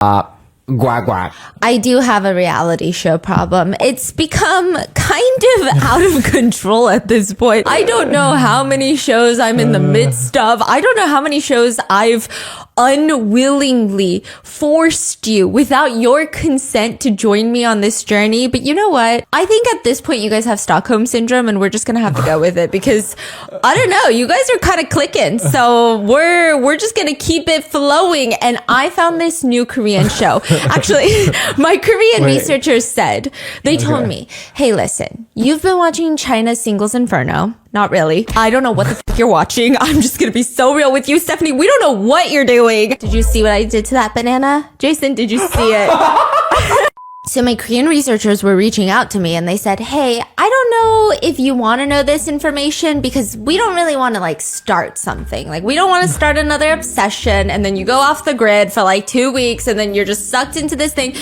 Guac guac. I do have a reality show problem. It's become kind of out of control at this point. I don't know how many shows I'm in the midst of. I don't know how many shows I've unwillingly forced you without your consent to join me on this journey. But you know what? I think at this point you guys have Stockholm syndrome and we're just gonna have to go with it because I don't know, you guys are kind of clicking. So we're just gonna keep it flowing. And I found this new Korean show. Actually, my Korean researchers said, they told me, hey, listen, you've been watching China's Singles Inferno. Not really. I don't know what the fuck you're watching. I'm just gonna be so real with you, Stephanie. We don't know what you're doing. Did you see what I did to that banana? Jason, did you see it? So my Korean researchers were reaching out to me and they said, hey, I don't know if you want to know this information because we don't really want to like start something. Like we don't want to start another obsession and then you go off the grid for like 2 weeks and then you're just sucked into this thing.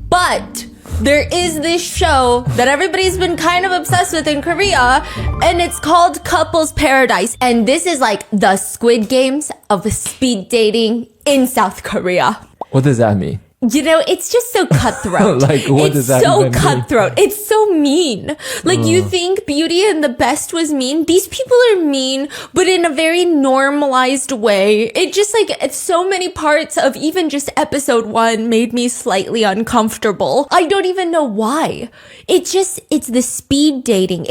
But there is this show that everybody's been kind of obsessed with in Korea and it's called Couples Paradise. And this is like the Squid Games of speed dating in South Korea. What does that mean? You know, it's just so cutthroat. Like, what does that even mean? It's so cutthroat. It's so mean. Like, you think Beauty and the Best was mean? These people are mean, but in a very normalized way. It just, like, it's so many parts of even just episode 1 made me slightly uncomfortable. I don't even know why. It's the speed dating.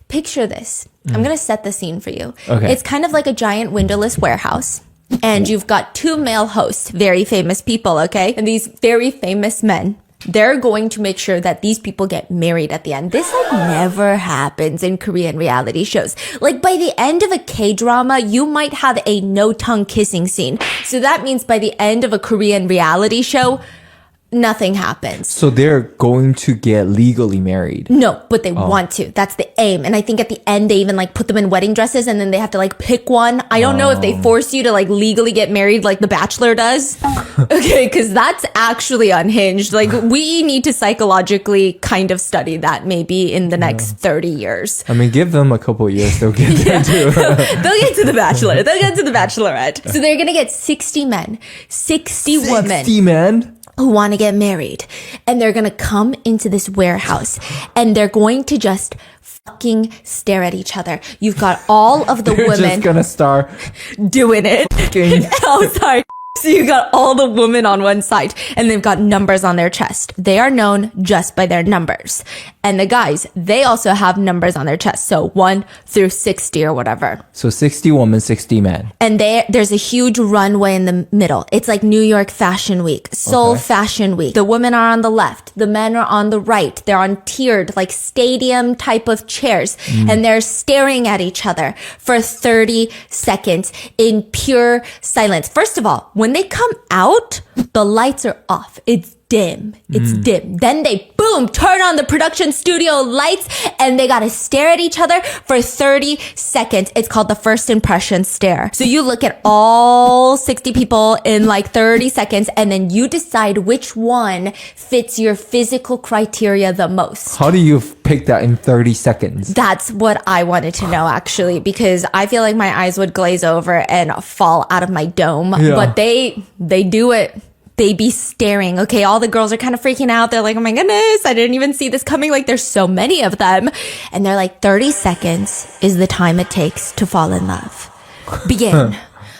Picture this. I'm gonna set the scene for you. Okay. It's kind of like a giant windowless warehouse. And you've got 2 male hosts, very famous people, okay? And these very famous men, they're going to make sure that these people get married at the end. This like never happens in Korean reality shows. Like by the end of a K-drama, you might have a no-tongue kissing scene. So that means by the end of a Korean reality show, nothing happens. So they're going to get legally married? No, but they want to. That's the aim. And I think at the end, they even like put them in wedding dresses and then they have to like pick one. I don't know if they force you to like legally get married like The Bachelor does. Okay, because that's actually unhinged. Like we need to psychologically kind of study that maybe in the next 30 years. I mean, give them a couple of years, they'll get there too. They'll get to The Bachelor. They'll get to The Bachelorette. So they're going to get 60 men, 60 women. 60 men? Who want to get married, and they're gonna come into this warehouse and they're going to just fucking stare at each other. You've got all of the They're women just gonna start doing it. Oh, sorry. So you got all the women on one side and they've got numbers on their chest. They are known just by their numbers. And the guys, they also have numbers on their chest. So 1 through 60 or whatever. So 60 women, 60 men. And there's a huge runway in the middle. It's like New York Fashion Week, Seoul Fashion Week. The women are on the left. The men are on the right. They're on tiered, like stadium type of chairs. And they're staring at each other for 30 seconds in pure silence. First of all, when they come out, the lights are off. It's dim. It's dim. Then they, boom, turn on the production studio lights and they gotta stare at each other for 30 seconds. It's called the first impression stare. So you look at all 60 people in like 30 seconds and then you decide which one fits your physical criteria the most. How do you pick that in 30 seconds? That's what I wanted to know actually, because I feel like my eyes would glaze over and fall out of my dome. Yeah. But they do it. They be staring. Okay, all the girls are kind of freaking out. They're like, oh my goodness, I didn't even see this coming. Like there's so many of them. And they're like, 30 seconds is the time it takes to fall in love. Begin.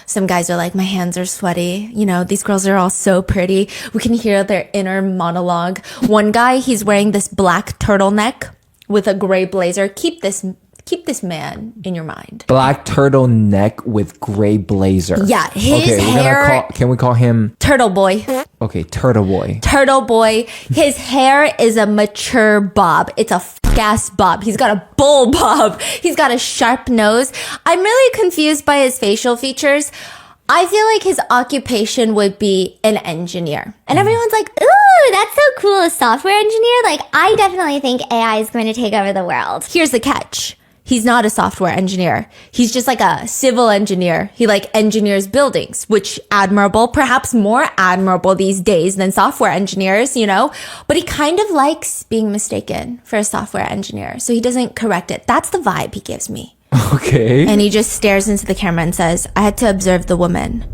Some guys are like, my hands are sweaty. You know, these girls are all so pretty. We can hear their inner monologue. One guy, he's wearing this black turtleneck with a gray blazer. Keep this man in your mind. Black turtleneck with gray blazer. Yeah, his hair. Can we call him Turtle Boy. Okay, Turtle Boy. Turtle Boy. His hair is a mature bob. It's a f***ass bob. He's got a bull bob. He's got a sharp nose. I'm really confused by his facial features. I feel like his occupation would be an engineer. And everyone's like, ooh, that's so cool, a software engineer. Like, I definitely think AI is going to take over the world. Here's the catch. He's not a software engineer. He's just like a civil engineer. He like engineers buildings, which admirable, perhaps more admirable these days than software engineers, you know, but he kind of likes being mistaken for a software engineer. So he doesn't correct it. That's the vibe he gives me. Okay. And he just stares into the camera and says, I had to observe the woman.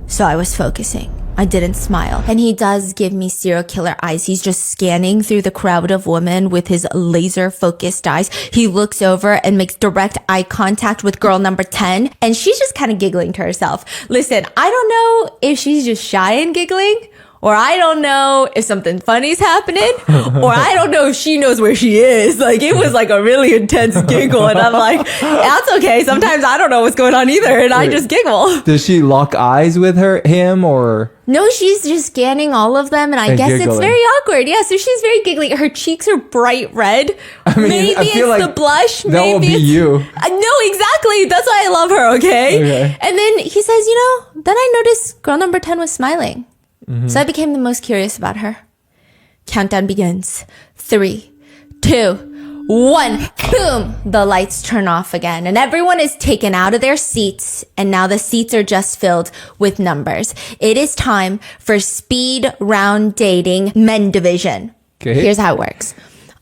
So I was focusing. I didn't smile. And he does give me serial killer eyes. He's just scanning through the crowd of women with his laser focused eyes. He looks over and makes direct eye contact with girl number 10. And she's just kind of giggling to herself. Listen, I don't know if she's just shy and giggling, or I don't know if something funny's happening, or I don't know if she knows where she is. Like, it was like a really intense giggle, and I'm like, that's okay. Sometimes I don't know what's going on either, and I just giggle. Does she lock eyes with him, or? No, she's just scanning all of them, and I guess giggling. it's very awkward. Yeah, so she's very giggly. Her cheeks are bright red. I mean, maybe I feel it's like the blush. that Maybe will be it's, you. No, exactly. That's why I love her, okay? And then he says, then I noticed girl number 10 was smiling. So I became the most curious about her. Countdown begins. 3, 2, 1. Boom! The lights turn off again, and everyone is taken out of their seats, and now the seats are just filled with numbers. It is time for speed round dating men division. Okay. Here's how it works.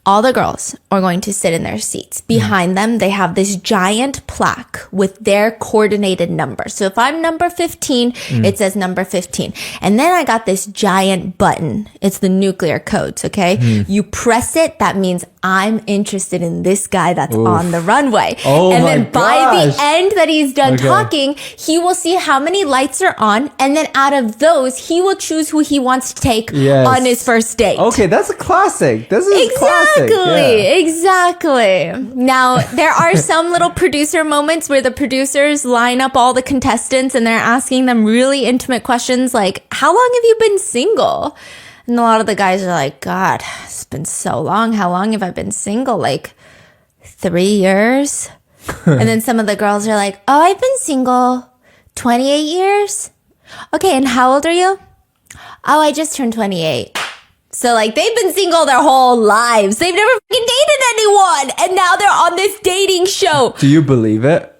All the girls are going to sit in their seats. Behind them, they have this giant plaque with their coordinated numbers. So if I'm number 15, it says number 15. And then I got this giant button. It's the nuclear codes, okay? You press it, that means I'm interested in this guy that's on the runway. Oh and my then by gosh. the end that he's done talking, he will see how many lights are on. And then out of those, he will choose who he wants to take on his first date. Okay, that's a classic. This is classic. Exactly. Now, there are some little producer moments where the producers line up all the contestants and they're asking them really intimate questions like, how long have you been single? And a lot of the guys are like, God, it's been so long. How long have I been single? Like 3 years? And then some of the girls are like, oh, I've been single 28 years. Okay, and how old are you? Oh, I just turned 28. So, like, they've been single their whole lives. They've never fucking dated anyone. And now they're on this dating show. Do you believe it?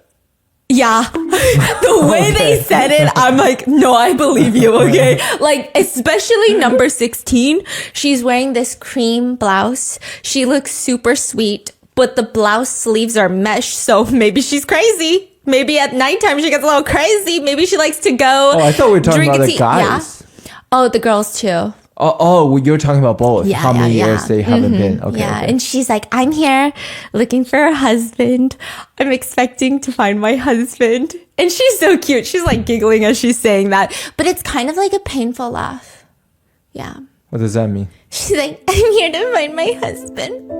Yeah. The way they said it, I'm like, no, I believe you, okay? Like, especially number 16. She's wearing this cream blouse. She looks super sweet, but the blouse sleeves are mesh, so maybe she's crazy. Maybe at nighttime she gets a little crazy. Maybe she likes to go. Oh, I thought we were talking drink about a the tea. guys. Yeah. Oh, the girls too. Oh, you're talking about both. Yeah, How many years they haven't been. Okay. Yeah, okay. and she's like, I'm here looking for a husband. I'm expecting to find my husband. And she's so cute. She's like giggling as she's saying that. But it's kind of like a painful laugh. Yeah. What does that mean? She's like, I'm here to find my husband.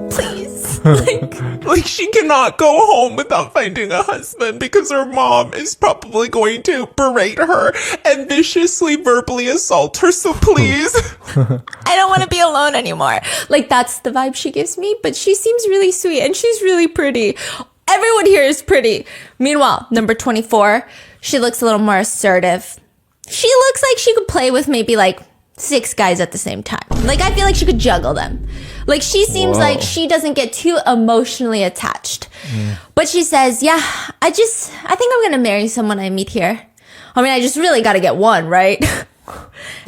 Please. Like, she cannot go home without finding a husband because her mom is probably going to berate her and viciously verbally assault her, so please. I don't want to be alone anymore. Like, that's the vibe she gives me, but she seems really sweet and she's really pretty. Everyone here is pretty. Meanwhile, number 24, she looks a little more assertive. She looks like she could play with maybe like 6 guys at the same time. Like, I feel like she could juggle them. Like, she seems like she doesn't get too emotionally attached. But she says, yeah, I think I'm going to marry someone I meet here. I mean, I just really got to get one, right?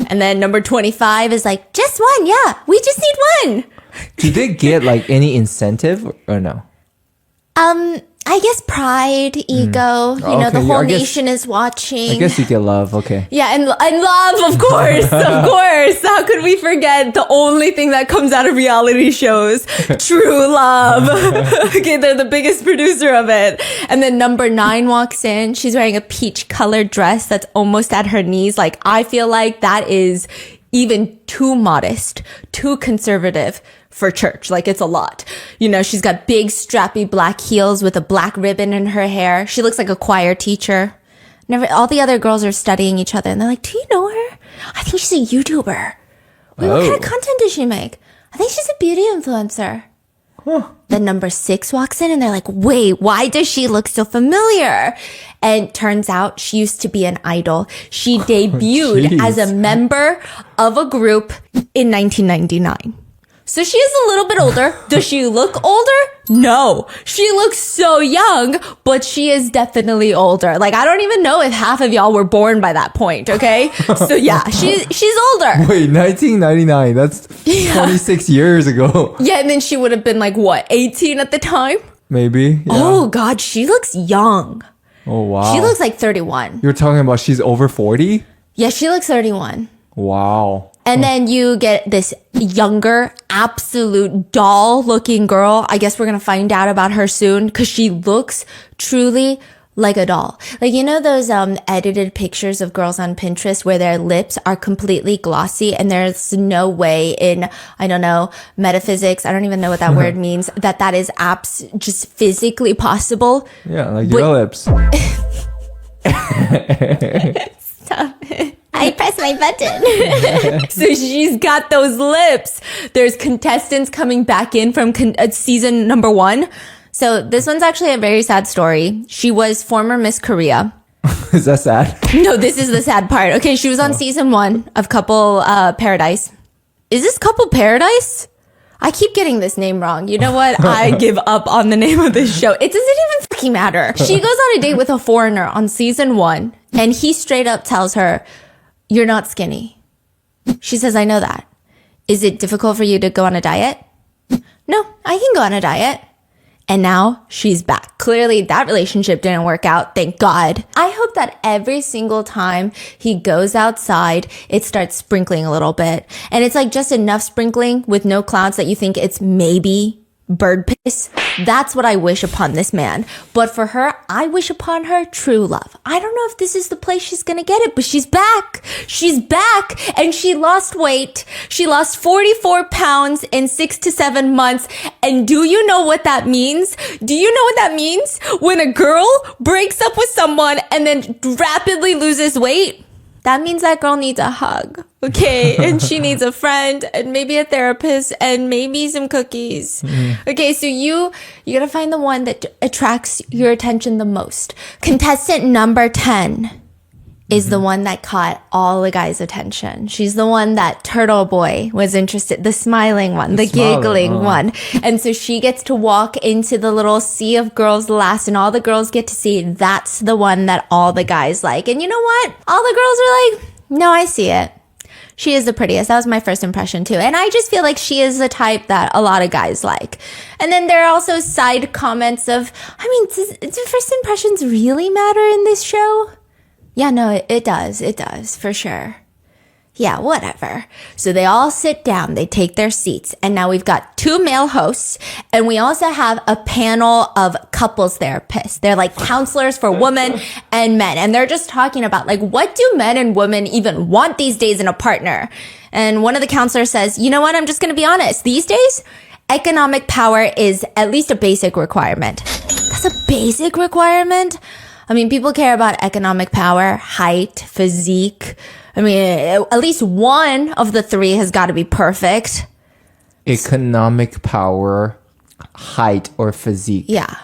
And then number 25 is like, just one. Yeah, we just need one. Do they get like any incentive or no? I guess pride, ego, you know, the Okay, whole I guess- nation is watching. I guess you get love. Okay. Yeah, and love, of course, of course. How could we forget the only thing that comes out of reality shows? True love. Okay, they're the biggest producer of it. And then number 9 walks in. She's wearing a peach colored dress that's almost at her knees. Like, I feel like that is even too modest, too conservative for church. Like, it's a lot. You know, she's got big strappy black heels with a black ribbon in her hair. She looks like a choir teacher. All the other girls are studying each other and they're like, do you know her? I think she's a YouTuber. Wait, what kind of content does she make? I think she's a beauty influencer. Then number 6 walks in and they're like, wait, why does she look so familiar? And turns out she used to be an idol. She debuted as a member of a group in 1999. So she is a little bit older. Does she look older? No. She looks so young, but she is definitely older. Like, I don't even know if half of y'all were born by that point, okay? So yeah, she's older. Wait, 1999. That's 26 years ago. Yeah, and then she would have been like, what, 18 at the time? Maybe. Yeah. Oh, God, she looks young. Oh, wow. She looks like 31. You're talking about she's over 40? Yeah, she looks 31. Wow. And then you get this younger, absolute doll looking girl. I guess we're going to find out about her soon because she looks truly like a doll. Like, you know those edited pictures of girls on Pinterest where their lips are completely glossy and there's no way in, I don't know, metaphysics, I don't even know what that word means, that is just physically possible. Yeah, like your lips. Stop it. I pressed my button. So she's got those lips. There's contestants coming back in from season number 1. So this one's actually a very sad story. She was former Miss Korea. Is that sad? No, this is the sad part. Okay, she was on season 1 of Couple Paradise. Is this Couple Paradise? I keep getting this name wrong. You know what? I give up on the name of this show. It doesn't even fucking matter. She goes on a date with a foreigner on season 1, and he straight up tells her, "You're not skinny." She says, "I know that. Is it difficult for you to go on a diet?" "No, I can go on a diet." And now she's back. Clearly that relationship didn't work out. Thank God. I hope that every single time he goes outside, it starts sprinkling a little bit. And it's like just enough sprinkling with no clouds that you think it's maybe bird piss. That's what I wish upon this man. But for her, I wish upon her true love. I don't know if this is the place she's gonna get it, but she's back. She's back, and she lost weight. She lost 44 pounds in 6 to 7 months. And do you know what that means? Do you know what that means? When a girl breaks up with someone and then rapidly loses weight, that means that girl needs a hug, okay? And she needs a friend and maybe a therapist and maybe some cookies. Okay, so you gotta find the one that attracts your attention the most. Contestant number 10 is the one that caught all the guys' attention. She's the one that Turtle Boy was interested, the smiling one, the giggling one. And so she gets to walk into the little sea of girls last, and all the girls get to see that's the one that all the guys like. And you know what? All the girls are like, no, I see it. She is the prettiest. That was my first impression too. And I just feel like she is the type that a lot of guys like. And then there are also side comments of, I mean, do first impressions really matter in this show? Yeah, no, it does. It does, for sure. Yeah, whatever. So they all sit down, they take their seats, and now we've got 2 male hosts, and we also have a panel of couples therapists. They're like counselors for women and men, and they're just talking about like, what do men and women even want these days in a partner? And one of the counselors says, you know what, I'm just gonna be honest. These days, economic power is at least a basic requirement. That's a basic requirement? I mean, people care about economic power, height, physique. I mean, at least one of the 3 has got to be perfect. Economic power, height, or physique. Yeah.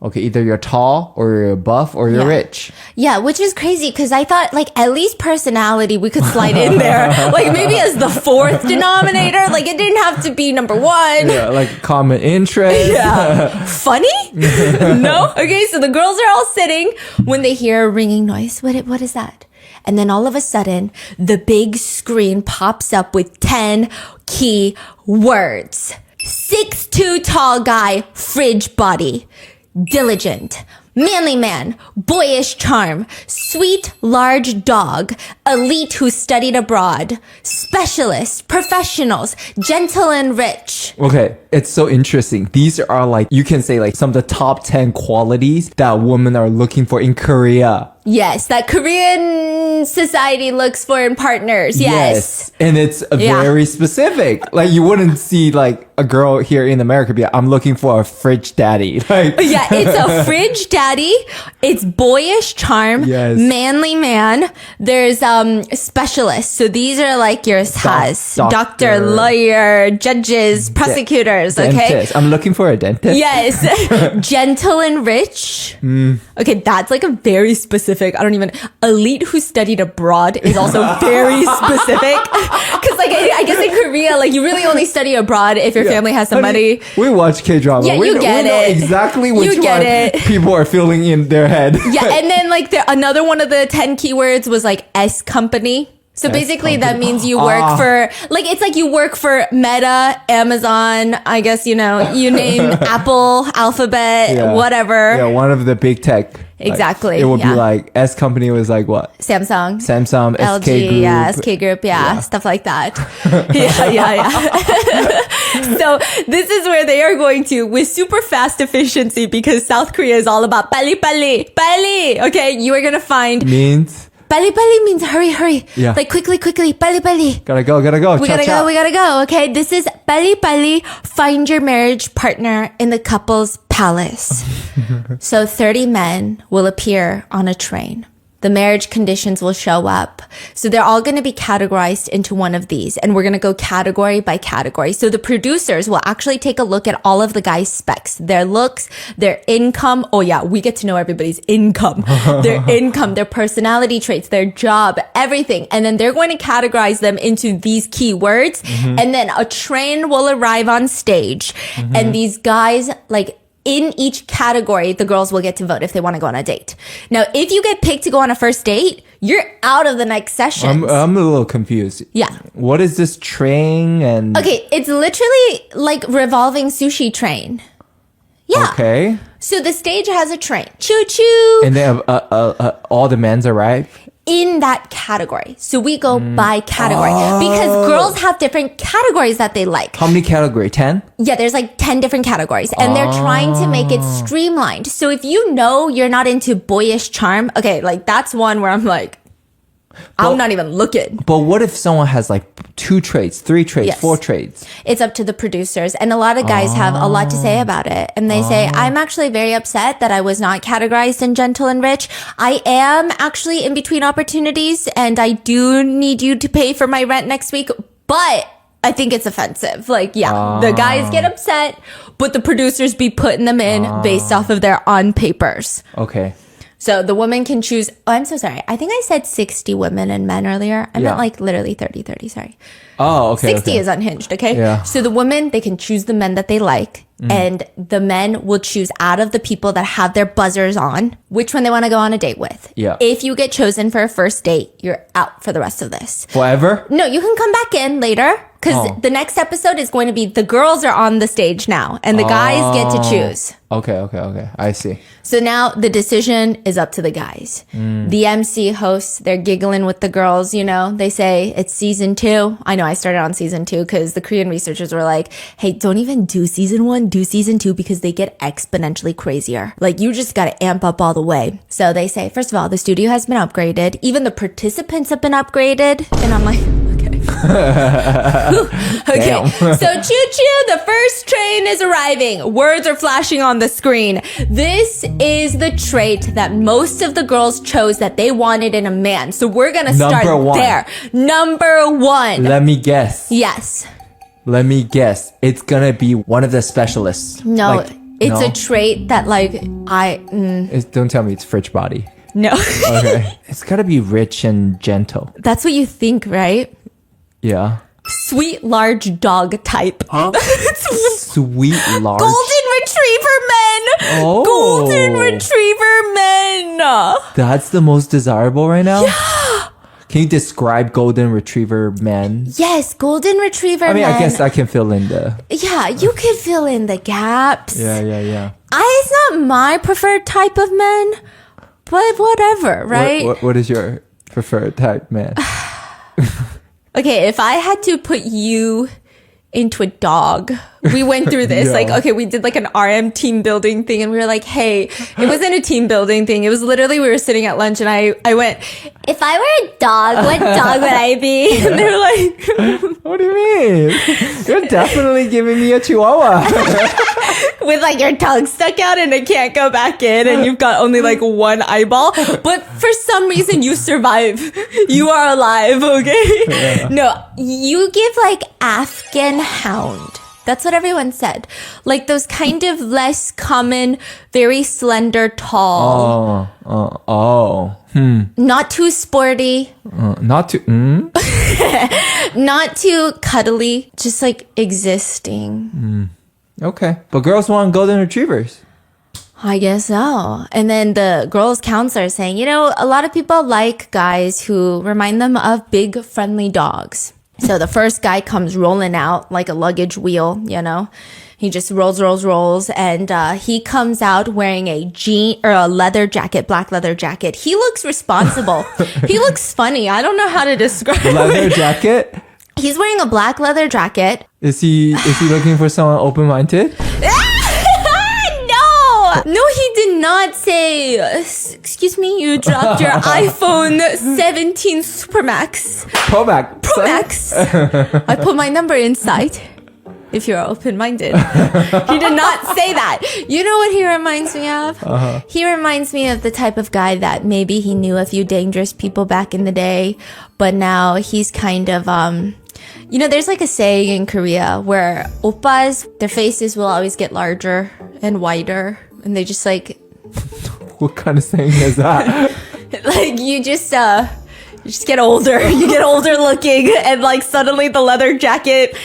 Okay, either you're tall or you're buff or you're rich. Yeah, which is crazy because I thought like at least personality we could slide in there. Like maybe as the 4th denominator. Like it didn't have to be number 1. Yeah, like common interest. Yeah. Funny? No? Okay, so the girls are all sitting when they hear a ringing noise. What is that? And then all of a sudden, the big screen pops up with 10 key words. 6'2" tall guy, fridge body. Diligent, manly man, boyish charm, sweet, large dog, elite who studied abroad, specialist, professionals, gentle and rich. Okay, it's so interesting. These are like, you can say like some of the top 10 qualities that women are looking for in Korea. Yes, that Korean society looks for in partners. Yes. And it's very specific. Like you wouldn't see like a girl here in America be like, I'm looking for a fridge daddy. Like yeah, it's a fridge daddy. It's boyish charm, manly man. There's specialists. So these are like your doctor, lawyer, judges, prosecutors, dentist. okay? I'm looking for a dentist. Yes. Gentle and rich. Okay, that's like a very specific, elite who studied abroad is also very specific. Because like, I guess in Korea, like you really only study abroad if your family has some money. We watch K-drama. Yeah, we know exactly which one people are feeling in their head. Yeah, and then like another one of the 10 keywords was like S company. So basically that means you work for, like, it's like you work for Meta, Amazon, I guess, you know, you name Apple, Alphabet, whatever. Yeah, one of the big tech. Exactly, It would be yeah. like S company was like what? Samsung, Samsung, LG, SK Group. yeah, SK Group, yeah, stuff like that. yeah. So this is where they are going to with super fast efficiency because South Korea is all about pali. Okay, you are gonna find Means pali means hurry. Yeah. Like quickly, pali. gotta go. We gotta go. Okay, this is pali. Find your marriage partner in the couple's palace. So 30 men will appear on a train. The marriage conditions will show up. So they're all going to be categorized into one of these. And we're going to go category by category. So the producers will actually take a look at all of the guys' specs, their looks, their income. Oh yeah, we get to know everybody's income, their personality traits, their job, everything. And then they're going to categorize them into these keywords. And then a train will arrive on stage. And these guys, like, in each category, the girls will get to vote if they want to go on a date. Now, if you get picked to go on a first date, you're out of the next session. I'm a little confused. Yeah. What is this train and... Okay, it's literally like revolving sushi train. Yeah. Okay. So the stage has a train. Choo-choo. And then all the men's arrive? In that category. So we go by category because girls have different categories that they like. How many category? 10? Yeah, there's like 10 different categories and they're trying to make it streamlined. So if you know you're not into boyish charm, okay, like that's one where I'm like, I'm not even looking. But what if someone has like 2 traits, 3 traits, Yes. 4 traits? It's up to the producers. And a lot of guys have a lot to say about it. And they say, I'm actually very upset that I was not categorized in gentle and rich. I am actually in between opportunities and I do need you to pay for my rent next week. But I think it's offensive. Like, yeah, the guys get upset, but the producers be putting them in based off of their on papers. Okay. So the woman can choose. Oh, I'm so sorry. I think I said 60 women and men earlier. I meant like literally 30, sorry. Oh, okay. 60 is unhinged, okay? Yeah. So the women, they can choose the men that they like. And the men will choose out of the people that have their buzzers on, which one they want to go on a date with. Yeah. If you get chosen for a first date, you're out for the rest of this. Forever? No, you can come back in later because the next episode is going to be the girls are on the stage now and the guys get to choose. Okay. I see. So now the decision is up to the guys. The MC hosts, they're giggling with the girls, you know, they say it's season 2. I know I started on season 2 because the Korean researchers were like, hey, don't even do season 1, do season 2 because they get exponentially crazier. Like you just got to amp up all the way. So they say, first of all, the studio has been upgraded. Even the participants have been upgraded. And I'm like, okay. Okay. So choo-choo, the first train is arriving. Words are flashing on the screen. This is the trait that most of the girls chose that they wanted in a man. So we're going to start Number 1. there. Number 1. Let me guess. Yes. Let me guess. It's gonna be one of the specialists. No, Like, it's no? a trait that like Don't tell me it's fridge body. no. Okay. It's gotta be rich and gentle. That's what you think, right? Yeah. Sweet large dog type. Sweet large. Golden retriever men. Oh. Golden retriever men. That's the most desirable right now? Yeah. Can you describe golden retriever men? Yes, golden retriever I mean, men. I guess I can fill in the... Yeah, you could fill in the gaps. Yeah. It's not my preferred type of men, but whatever, right? What is your preferred type, man? Okay, if I had to put you into a dog, we went through this. Yeah. Like, okay, we did like an RM team building thing and we were like, hey, it wasn't a team building thing. It was literally, we were sitting at lunch and I went, if I were a dog, what dog would I be? And they were like, What do you mean? You're definitely giving me a chihuahua. with like your tongue stuck out and it can't go back in and you've got only like one eyeball. But for some reason you survive. You are alive, okay? Yeah. No, you give like Afghan hound. That's what everyone said. Like those kind of less common, very slender, tall. Not too sporty. Not too... Not too cuddly. Just like existing. Okay. But girls want golden retrievers. I guess so. And then the girls' counselor is saying, you know, a lot of people like guys who remind them of big, friendly dogs. So the first guy comes rolling out like a luggage wheel, you know. He just rolls, and he comes out wearing a jean or a leather jacket, black leather jacket. He looks responsible. He looks funny. I don't know how to describe Leather it. jacket? He's wearing a black leather jacket. Is he looking for someone open-minded? No, he did not say, excuse me, you dropped your iPhone 17 Super Max. Pro Max. I put my number inside. If you're open-minded. He did not say that. You know what he reminds me of? He reminds me of the type of guy that maybe he knew a few dangerous people back in the day, but now he's kind of, you know, there's like a saying in Korea where oppas, their faces will always get larger and wider, and they just like... What kind of saying is that? Like, you just get older. You get older looking, and like suddenly the leather jacket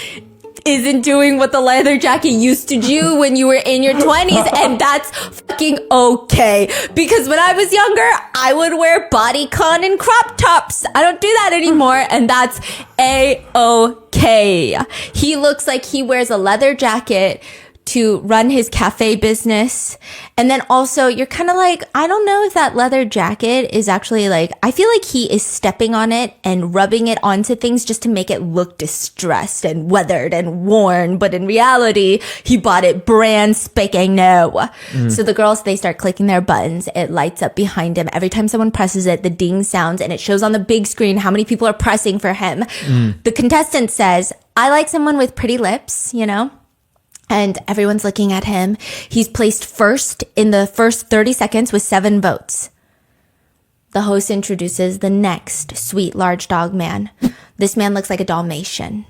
isn't doing what the leather jacket used to do when you were in your 20s, and that's fucking okay. Because when I was younger, I would wear bodycon and crop tops. I don't do that anymore, and that's a-okay. He looks like he wears a leather jacket to run his cafe business. And then also, you're kind of like, I don't know if that leather jacket is actually like, I feel like he is stepping on it and rubbing it onto things just to make it look distressed and weathered and worn. But in reality, he bought it brand spanking new. So the girls, they start clicking their buttons. It lights up behind him. Every time someone presses it, the ding sounds, and it shows on the big screen how many people are pressing for him. The contestant says, I like someone with pretty lips, you know? And everyone's looking at him. He's placed first in the first 30 seconds with 7 votes. The host introduces the next sweet large dog man. This man looks like a Dalmatian.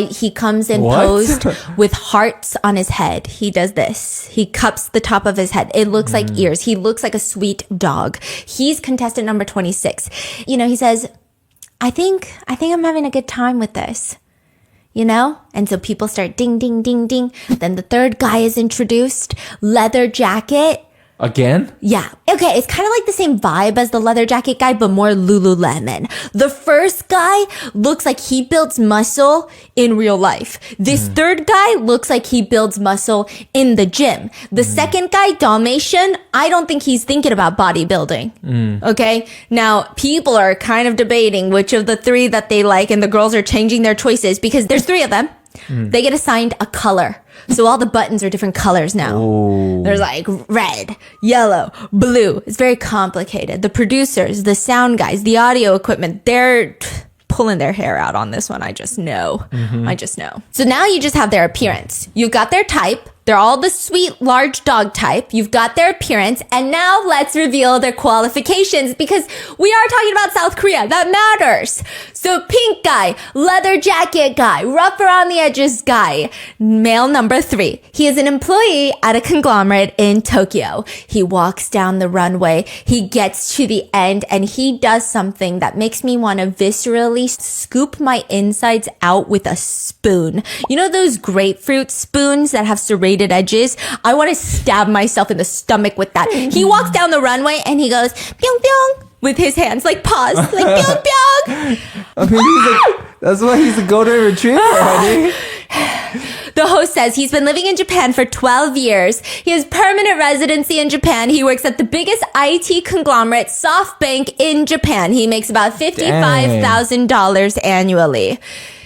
He comes in posed with hearts on his head. He does this. He cups the top of his head. It looks like ears. He looks like a sweet dog. He's contestant number 26. You know, he says, I think I'm having a good time with this. You know? And so people start ding, ding, ding, ding. Then the third guy is introduced. Leather jacket. Again? Yeah. Okay, it's kind of like the same vibe as the leather jacket guy, but more Lululemon. The first guy looks like he builds muscle in real life. This third guy looks like he builds muscle in the gym. The second guy, Dalmatian, I don't think he's thinking about bodybuilding. Okay? Now, people are kind of debating which of the 3 that they like, and the girls are changing their choices because there's 3 of them. They get assigned a color. So all the buttons are different colors now. There's like red, yellow, blue. It's very complicated. The producers, the sound guys, the audio equipment, they're pulling their hair out on this one. I just know. I just know. So now you just have their appearance. You've got their type. They're all the sweet large dog type. You've got their appearance. And now let's reveal their qualifications, because we are talking about South Korea. That matters. So pink guy, leather jacket guy, rough around the edges guy, male number 3. He is an employee at a conglomerate in Tokyo. He walks down the runway. He gets to the end and he does something that makes me want to viscerally scoop my insides out with a spoon. You know those grapefruit spoons that have serrated edges? I want to stab myself in the stomach with that. He walks down the runway and he goes, pyong pyong, with his hands, like paws, like pyong pyong. I mean, that's why he's a golden retriever, honey. The host says he's been living in Japan for 12 years. He has permanent residency in Japan. He works at the biggest IT conglomerate, SoftBank, in Japan. He makes about $55,000 annually.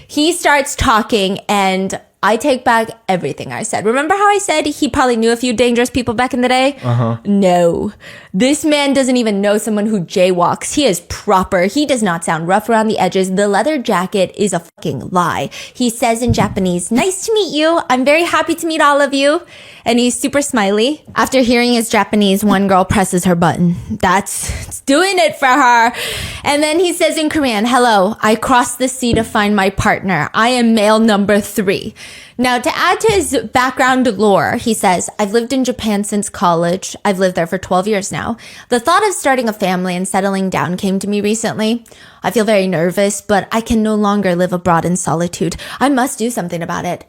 He starts talking and I take back everything I said. Remember how I said he probably knew a few dangerous people back in the day? No. This man doesn't even know someone who jaywalks. He is proper. He does not sound rough around the edges. The leather jacket is a fucking lie. He says in Japanese, "Nice to meet you. I'm very happy to meet all of you." And he's super smiley. After hearing his Japanese, one girl presses her button. That's doing it for her. And then he says in Korean, "Hello, I crossed the sea to find my partner. I am male number 3. Now, to add to his background lore, he says, "I've lived in Japan since college. I've lived there for 12 years now. The thought of starting a family and settling down came to me recently. I feel very nervous, but I can no longer live abroad in solitude. I must do something about it.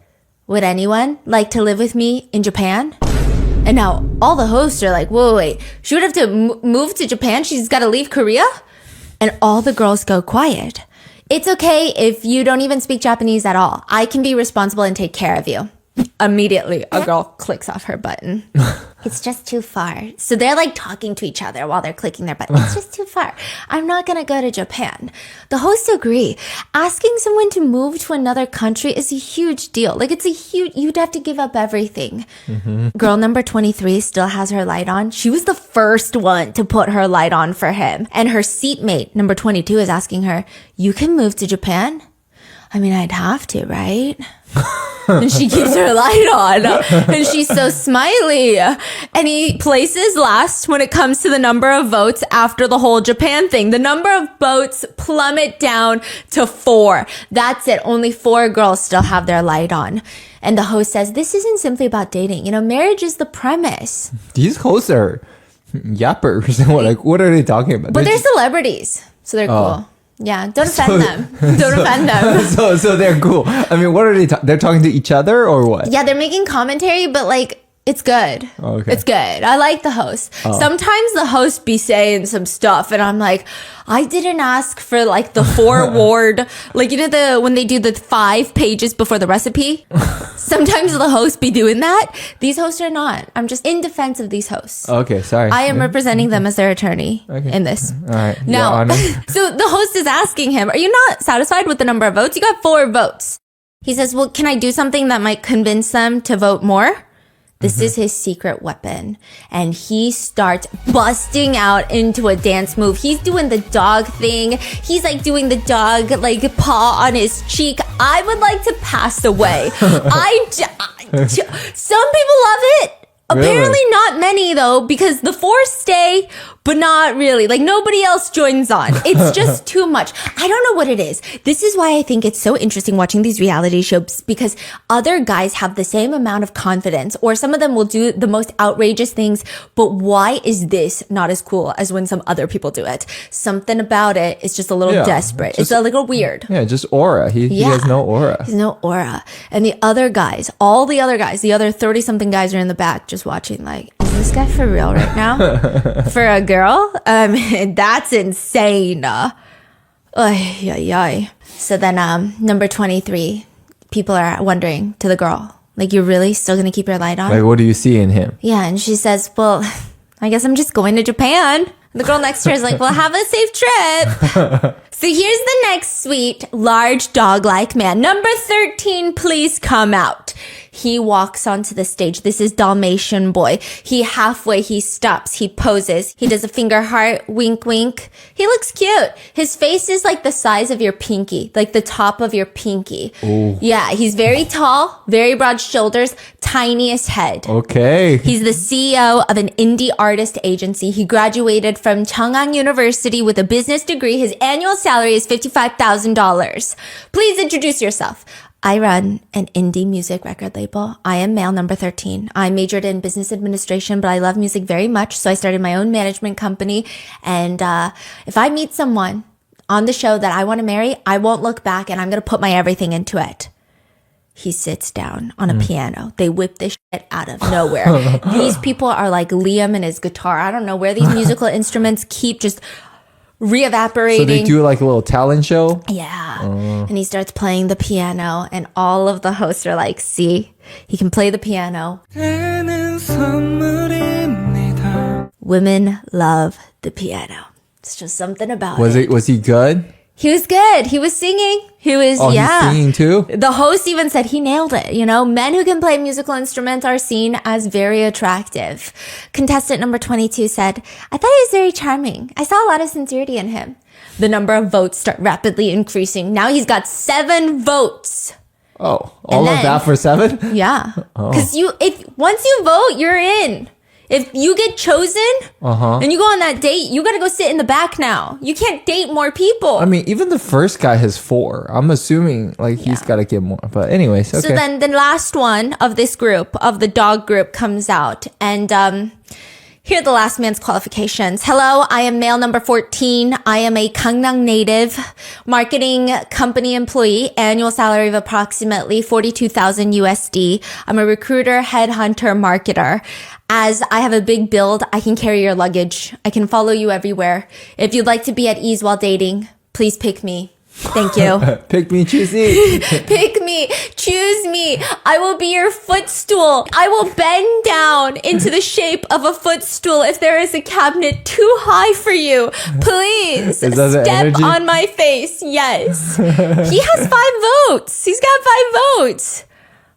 Would anyone like to live with me in Japan?" And now all the hosts are like, whoa, wait. She would have to move to Japan? She's got to leave Korea? And all the girls go quiet. It's okay if you don't even speak Japanese at all. I can be responsible and take care of you. Immediately, a girl clicks off her button. It's just too far. So they're like talking to each other while they're clicking their button. It's just too far. I'm not going to go to Japan. The hosts agree. Asking someone to move to another country is a huge deal. Like you'd have to give up everything. Girl number 23 still has her light on. She was the first one to put her light on for him. And her seatmate, number 22, is asking her, you can move to Japan? I mean, I'd have to, right? And she keeps her light on. And she's so smiley. And he places last when it comes to the number of votes after the whole Japan thing. The number of votes plummet down to 4. That's it. Only 4 girls still have their light on. And the host says, this isn't simply about dating. You know, marriage is the premise. These hosts are yappers. What are they talking about? But they're celebrities. So they're cool. Yeah, don't offend them. Don't offend them. So they're cool. I mean, what are they? They're talking to each other or what? Yeah, they're making commentary, but like it's good. Okay. It's good. I like the host. Sometimes the host be saying some stuff, and I'm like, I didn't ask for like the foreword, like you know when they do the 5 pages before the recipe. Sometimes the host be doing that. These hosts are not. I'm just in defense of these hosts. Okay, sorry. I am representing them as their attorney in this. All right. Now, so the host is asking him, are you not satisfied with the number of votes? You got 4 votes. He says, well, can I do something that might convince them to vote more? This is his secret weapon. And he starts busting out into a dance move. He's doing the dog thing. He's like doing the dog like paw on his cheek. I would like to pass away. Some people love it. Apparently Really? not many though, because the 4 stay, but not really. Like nobody else joins on. It's just too much. I don't know what it is. This is why I think it's so interesting watching these reality shows, because other guys have the same amount of confidence, or some of them will do the most outrageous things. But why is this not as cool as when some other people do it? Something about it is just a little desperate. It's a little weird. Yeah, just aura. He has no aura. He's no aura. And the other guys, all the other guys, the other 30 something guys are in the back just watching like, is this guy for real right now? For a girl? That's insane. So then number 23, people are wondering to the girl, like, you're really still going to keep your light on? Like, what do you see in him? Yeah, and she says, well, I guess I'm just going to Japan. The girl next to her is like, well, have a safe trip. So here's the next sweet, large dog-like man. Number 13, please come out. He walks onto the stage. This is Dalmatian boy. He stops, he poses. He does a finger heart, wink, wink. He looks cute. His face is like the size of your pinky, like the top of your pinky. Ooh. Yeah, he's very tall, very broad shoulders, tiniest head. Okay. He's the CEO of an indie artist agency. He graduated from Chungang University with a business degree. His annual salary is $55,000. Please introduce yourself. I run an indie music record label. I am male number 13. I majored in business administration, but I love music very much. So I started my own management company. And if I meet someone on the show that I want to marry, I won't look back and I'm going to put my everything into it. He sits down on a piano. They whip this shit out of nowhere. These people are like Liam and his guitar. I don't know where these musical instruments keep just re-evaporating. So they do like a little talent show? Yeah. And he starts playing the piano and all of the hosts are like, see, he can play the piano. Women love the piano. It's just something about it. Was he good? He was good. He was singing. He was, He's singing too? The host even said he nailed it. You know, men who can play musical instruments are seen as very attractive. Contestant number 22 said, I thought he was very charming. I saw a lot of sincerity in him. The number of votes start rapidly increasing. Now he's got 7 votes. Oh, all of that for 7? Yeah. Because once you vote, you're in. If you get chosen and you go on that date, you got to go sit in the back now. You can't date more people. I mean, even the first guy has 4. I'm assuming like he's got to get more. But anyways, okay. So then the last one of this group, of the dog group, comes out. And here are the last man's qualifications. Hello, I am male number 14. I am a Gangnam native, marketing company employee, annual salary of approximately 42,000 USD. I'm a recruiter, headhunter, marketer. As I have a big build, I can carry your luggage. I can follow you everywhere. If you'd like to be at ease while dating, please pick me. Thank you. Pick me, choose me. Pick me, choose me. I will be your footstool. I will bend down into the shape of a footstool if there is a cabinet too high for you. Please Is that the step energy? on my face. Yes. He has 5 votes. He's got 5 votes.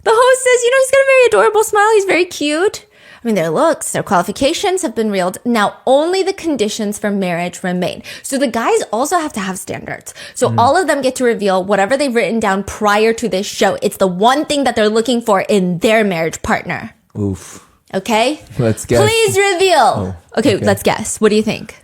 The host says, he's got a very adorable smile. He's very cute. I mean, their looks, their qualifications have been revealed. Now, only the conditions for marriage remain. So the guys also have to have standards. So all of them get to reveal whatever they've written down prior to this show. It's the one thing that they're looking for in their marriage partner. Oof. Okay? Let's guess. Please reveal. Oh, okay, okay. let's guess. What do you think?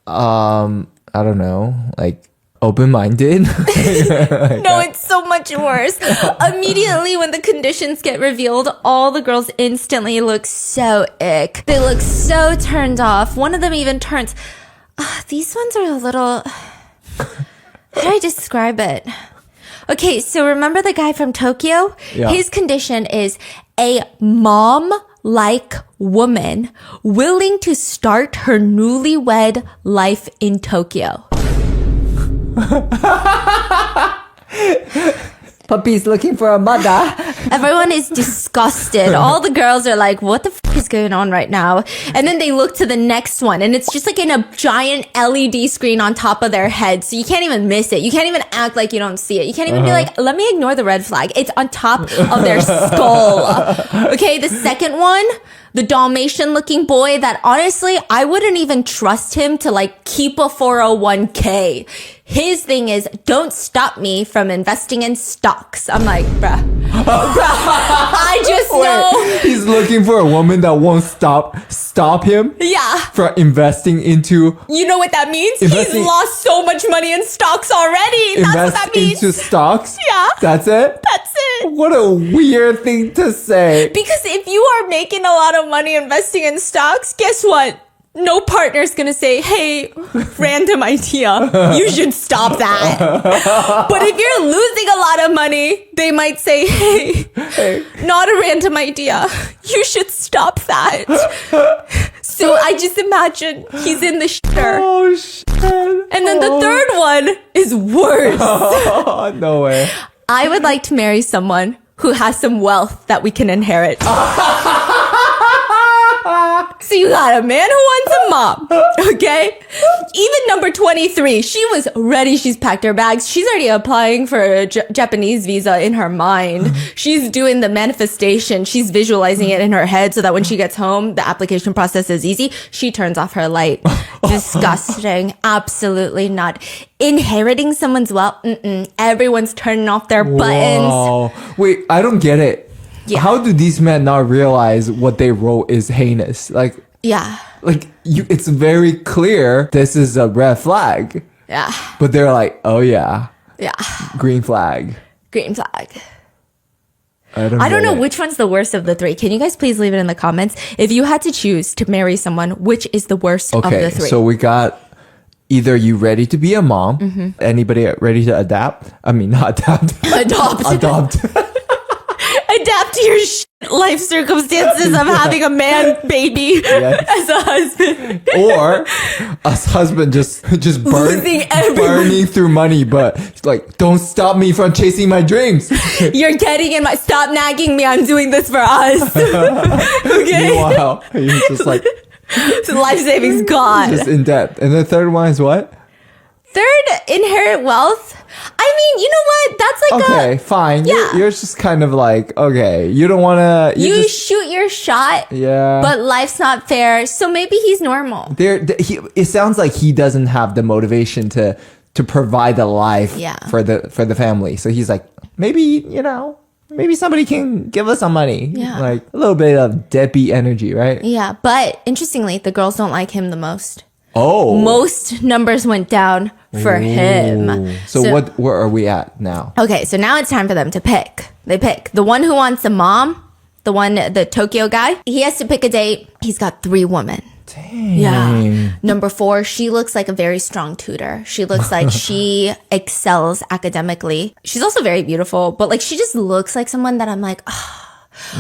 I don't know. Like, open-minded? No, it's so much worse. Immediately when the conditions get revealed, all the girls instantly look so ick. They look so turned off. One of them even turns... these ones are a little... How do I describe it? Okay, so remember the guy from Tokyo? Yeah. His condition is a mom-like woman willing to start her newlywed life in Tokyo. Puppy's looking for a mother. Everyone is disgusted. All the girls are like, what the f is going on right now? And then they look to the next one and it's just like in a giant LED screen on top of their head. So you can't even miss it. You can't even act like you don't see it. You can't even be like, let me ignore the red flag. It's on top of their skull. Okay, the second one, the Dalmatian looking boy that honestly, I wouldn't even trust him to like keep a 401k. His thing is, don't stop me from investing in stocks. I'm like, bruh. I just know. He's looking for a woman that won't stop him Yeah. from investing into You know what that means? Investing- He's lost so much money in stocks already. That's what that means. into stocks. Yeah. That's it. That's it. What a weird thing to say. Because if you are making a lot of money investing in stocks, guess what? No partner's gonna say, hey, random idea. You should stop that. But if you're losing a lot of money, they might say, hey, not a random idea. You should stop that. So I just imagine he's in the shitter. Oh shit. And then the third one is worse. Oh, no way. I would like to marry someone who has some wealth that we can inherit. So you got a man who wants a mom, okay? Even number 23, she was ready. She's packed her bags. She's already applying for a Japanese visa in her mind. She's doing the manifestation. She's visualizing it in her head so that when she gets home, the application process is easy. She turns off her light. Disgusting. Absolutely not. Inheriting someone's wealth, everyone's turning off their buttons. Wow. Wait, I don't get it. Yeah. How do these men not realize what they wrote is heinous? Like, Yeah. it's very clear this is a red flag. Yeah. But they're like, oh yeah, Yeah. green flag. Green flag. I don't I don't get know it. which one's the worst of the three. Can you guys please leave it in the comments? If you had to choose to marry someone, which is the worst of Okay, the three? so we got either you ready to be a mom, anybody ready to adapt? I mean, not adapt. Adopt. Adapt to your life circumstances of having a man baby Yes. as a husband. Or a husband just Losing everyone. burning through money, but like, don't stop me from chasing my dreams. You're getting in my... Stop nagging me. I'm doing this for us. Okay? Meanwhile, you're just like, So life savings gone. just in debt. And the third one is what? Third, inherit wealth. I mean, you know what? That's like Okay, fine. Yeah. You're just kind of like, okay, you don't want to... you just, shoot your shot, yeah. but life's not fair. So maybe he's normal. It sounds like he doesn't have the motivation to provide a life Yeah. for the family. So he's like, maybe, maybe somebody can give us some money. Yeah. Like a little bit of deadbeat energy, right? Yeah, but interestingly, the girls don't like him the most. Oh. Most numbers went down for him. So where are we at now? Okay, so now it's time for them to pick. They pick the one who wants a mom, the Tokyo guy. He has to pick a date. He's got 3 women. Dang. Yeah. Number 4, she looks like a very strong tutor. She looks like she excels academically. She's also very beautiful, but like she just looks like someone that I'm like,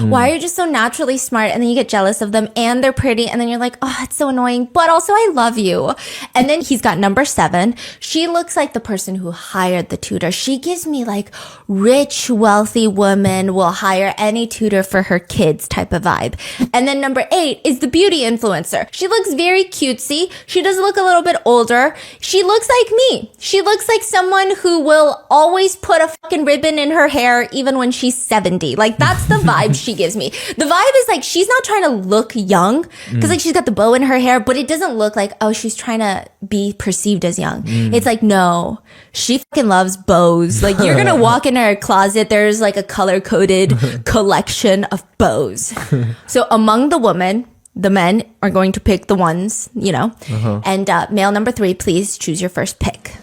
Why are you just so naturally smart? And then you get jealous of them and they're pretty. And then you're like, oh, it's so annoying. But also I love you. And then he's got number 7. She looks like the person who hired the tutor. She gives me like rich, wealthy woman will hire any tutor for her kids type of vibe. And then number 8 is the beauty influencer. She looks very cutesy. She does look a little bit older. She looks like me. She looks like someone who will always put a fucking ribbon in her hair even when she's 70. Like that's the vibe she gives me. The vibe is like she's not trying to look young because like she's got the bow in her hair, but it doesn't look like, oh, she's trying to be perceived as young. It's like, no, she fucking loves bows. Like you're gonna walk in her closet, there's like a color-coded collection of bows. So among the men are going to pick the ones, you know. And male number 3, please choose your first pick.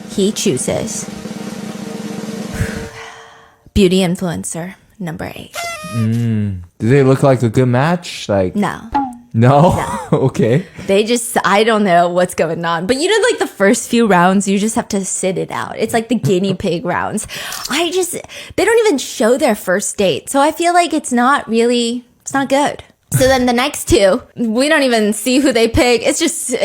He chooses beauty influencer number 8. Do they look like a good match? Like No. Okay. They just, I don't know what's going on. But you know, like the first few rounds, you just have to sit it out. It's like the guinea pig rounds. They don't even show their first date. So I feel like it's not good. So then the next 2, we don't even see who they pick. It's just,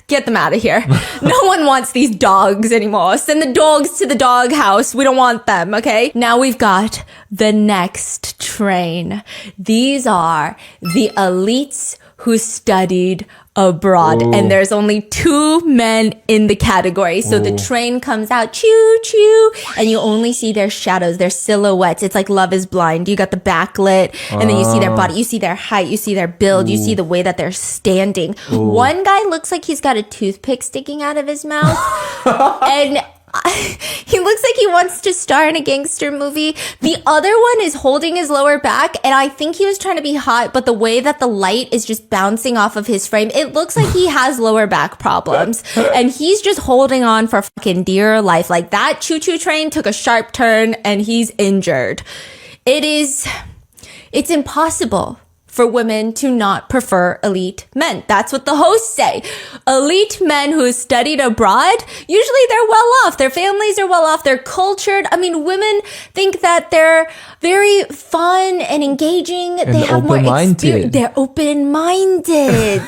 get them out of here. No one wants these dogs anymore. Send the dogs to the dog house. We don't want them, okay? Now we've got the next train. These are the elites who studied abroad. Ooh. And there's only 2 men in the category. So the train comes out, choo choo, and you only see their shadows, their silhouettes. It's like Love is Blind. You got the backlit, and then you see their body, you see their height, you see their build, you see the way that they're standing. One guy looks like he's got a toothpick sticking out of his mouth. And he looks like he wants to star in a gangster movie. The other one is holding his lower back, and I think he was trying to be hot, but the way that the light is just bouncing off of his frame, it looks like he has lower back problems. And he's just holding on for fucking dear life. Like that choo-choo train took a sharp turn and he's injured. It's impossible for women to not prefer elite men. That's what the hosts say. Elite men who studied abroad, usually they're well off. Their families are well off. They're cultured. I mean, women think that they're very fun and engaging. And they have more experience. They're open-minded.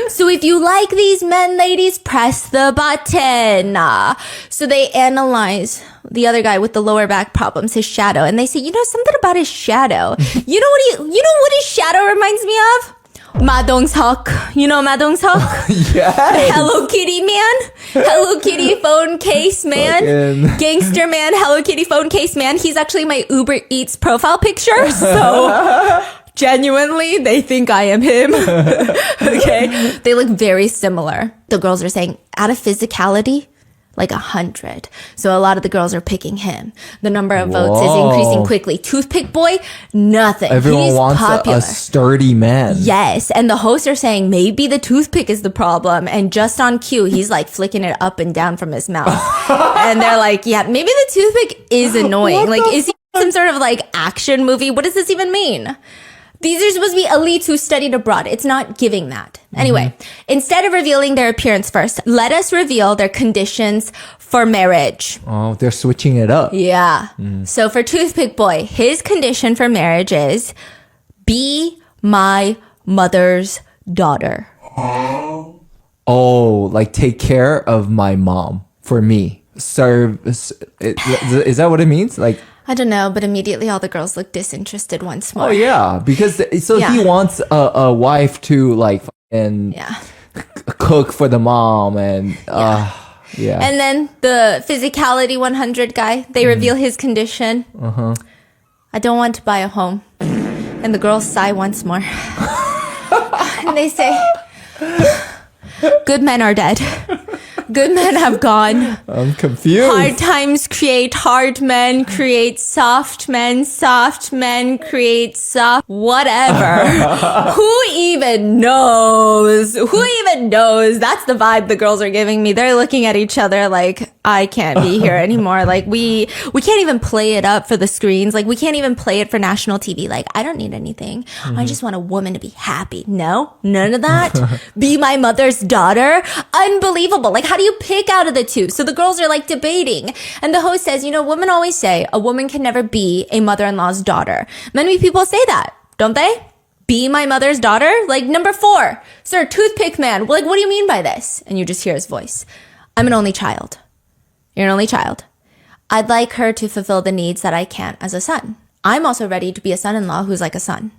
So if you like these men, ladies, press the button. So they analyze the other guy with the lower back problems, his shadow, and they say, you know, something about his shadow. You know what his shadow reminds me of? Ma Dong-seok. You know Ma Dong-seok? Yes. Hello Kitty man. Hello Kitty phone case man. Fucking Gangster man. Hello Kitty phone case man. He's actually my Uber Eats profile picture. So genuinely, they think I am him. Okay. They look very similar. The girls are saying, out of physicality, like 100. So a lot of the girls are picking him. The number of votes is increasing quickly. Toothpick boy, nothing. Everyone He's wants popular. a sturdy man. Yes, and the hosts are saying maybe the toothpick is the problem, and just on cue, he's like flicking it up and down from his mouth. And they're like, yeah, maybe the toothpick is annoying. Like, is he some sort of like action movie? What does this even mean? These are supposed to be elites who studied abroad. It's not giving that. Anyway, instead of revealing their appearance first, let us reveal their conditions for marriage. Oh, they're switching it up. Yeah. So for Toothpick Boy, his condition for marriage is be my mother's daughter. Oh, like take care of my mom for me. Serve. Is that what it means? Like, I don't know, but immediately all the girls look disinterested once more. oh yeah, because he wants a wife to like and cook for the mom and yeah. And then the physicality 100 guy, they reveal his condition. I don't want to buy a home. And the girls sigh once more. And they say, good men are dead. Good men have gone. I'm confused. Hard times create hard men, create soft men create soft whatever. Who even knows? That's the vibe the girls are giving me. They're looking at each other like, I can't be here anymore. Like we can't even play it up for the screens. Like we can't even play it for national TV. Like I don't need anything. I just want a woman to be happy. No, none of that. Be my mother's daughter. Unbelievable. Like how do you pick out of the two? So the girls are like debating and the host says, women always say a woman can never be a mother-in-law's daughter. Many people say that, don't they? Be my mother's daughter? Like number 4, sir, toothpick man. Like what do you mean by this? And you just hear his voice. I'm an only child. You're an only child. I'd like her to fulfill the needs that I can't as a son. I'm also ready to be a son-in-law who's like a son.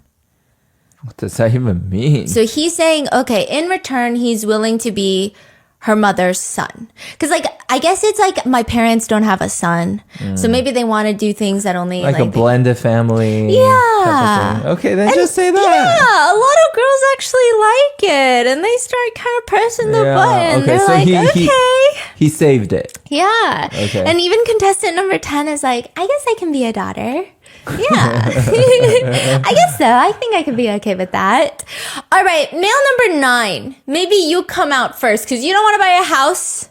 What does that even mean? So he's saying, okay, in return, he's willing to be her mother's son. Because like, I guess it's like my parents don't have a son. So maybe they want to do things that only like a blended family. Yeah. Type of thing. Okay, then just say that. Yeah, a lot of girls actually like it. And they start kind of pressing the button. Okay, They're so like, okay. He saved it. Yeah. Okay. And even contestant number 10 is like, I guess I can be a daughter. Yeah. I guess so. I think I could be okay with that. All right. Male number 9. Maybe you come out first because you don't want to buy a house.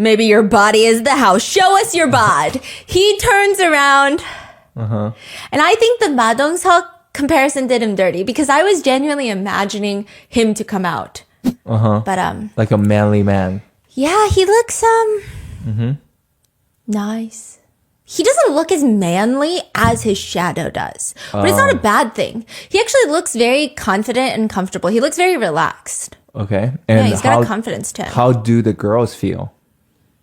Maybe your body is the house. Show us your bod. He turns around. And I think the Madongseok comparison did him dirty because I was genuinely imagining him to come out. But like a manly man. yeah, he looks nice. He doesn't look as manly as his shadow does. But it's not a bad thing. He actually looks very confident and comfortable. He looks very relaxed. Okay. Yeah, And he's got a confidence to him. how do the girls feel?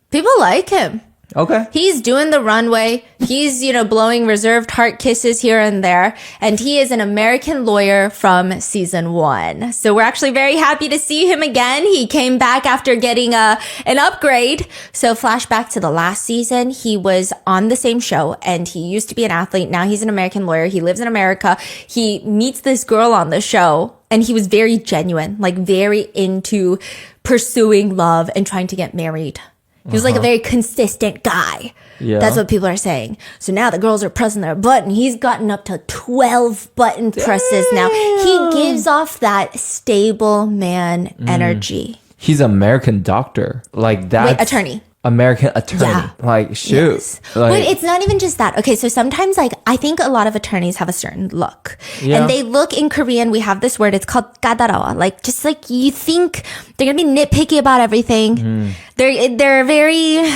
People like him. Okay. He's doing the runway. He's, blowing reserved heart kisses here and there. And he is an American lawyer from season 1. So we're actually very happy to see him again. He came back after getting an upgrade. So flashback to the last season, he was on the same show and he used to be an athlete. Now he's an American lawyer. He lives in America. He meets this girl on the show and he was very genuine, like very into pursuing love and trying to get married. He was like a very consistent guy. Yeah. That's what people are saying. So now the girls are pressing their button. He's gotten up to 12 button presses now. He gives off that stable man energy. He's an American doctor. Like that. Wait, attorney. American attorney. Yeah. Like, shoot. Yes. Like, But it's not even just that. Okay, so sometimes I think a lot of attorneys have a certain look. Yeah. And they look in Korean, we have this word, it's called kadarawa. Like just like you think they're gonna be nitpicky about everything. They're very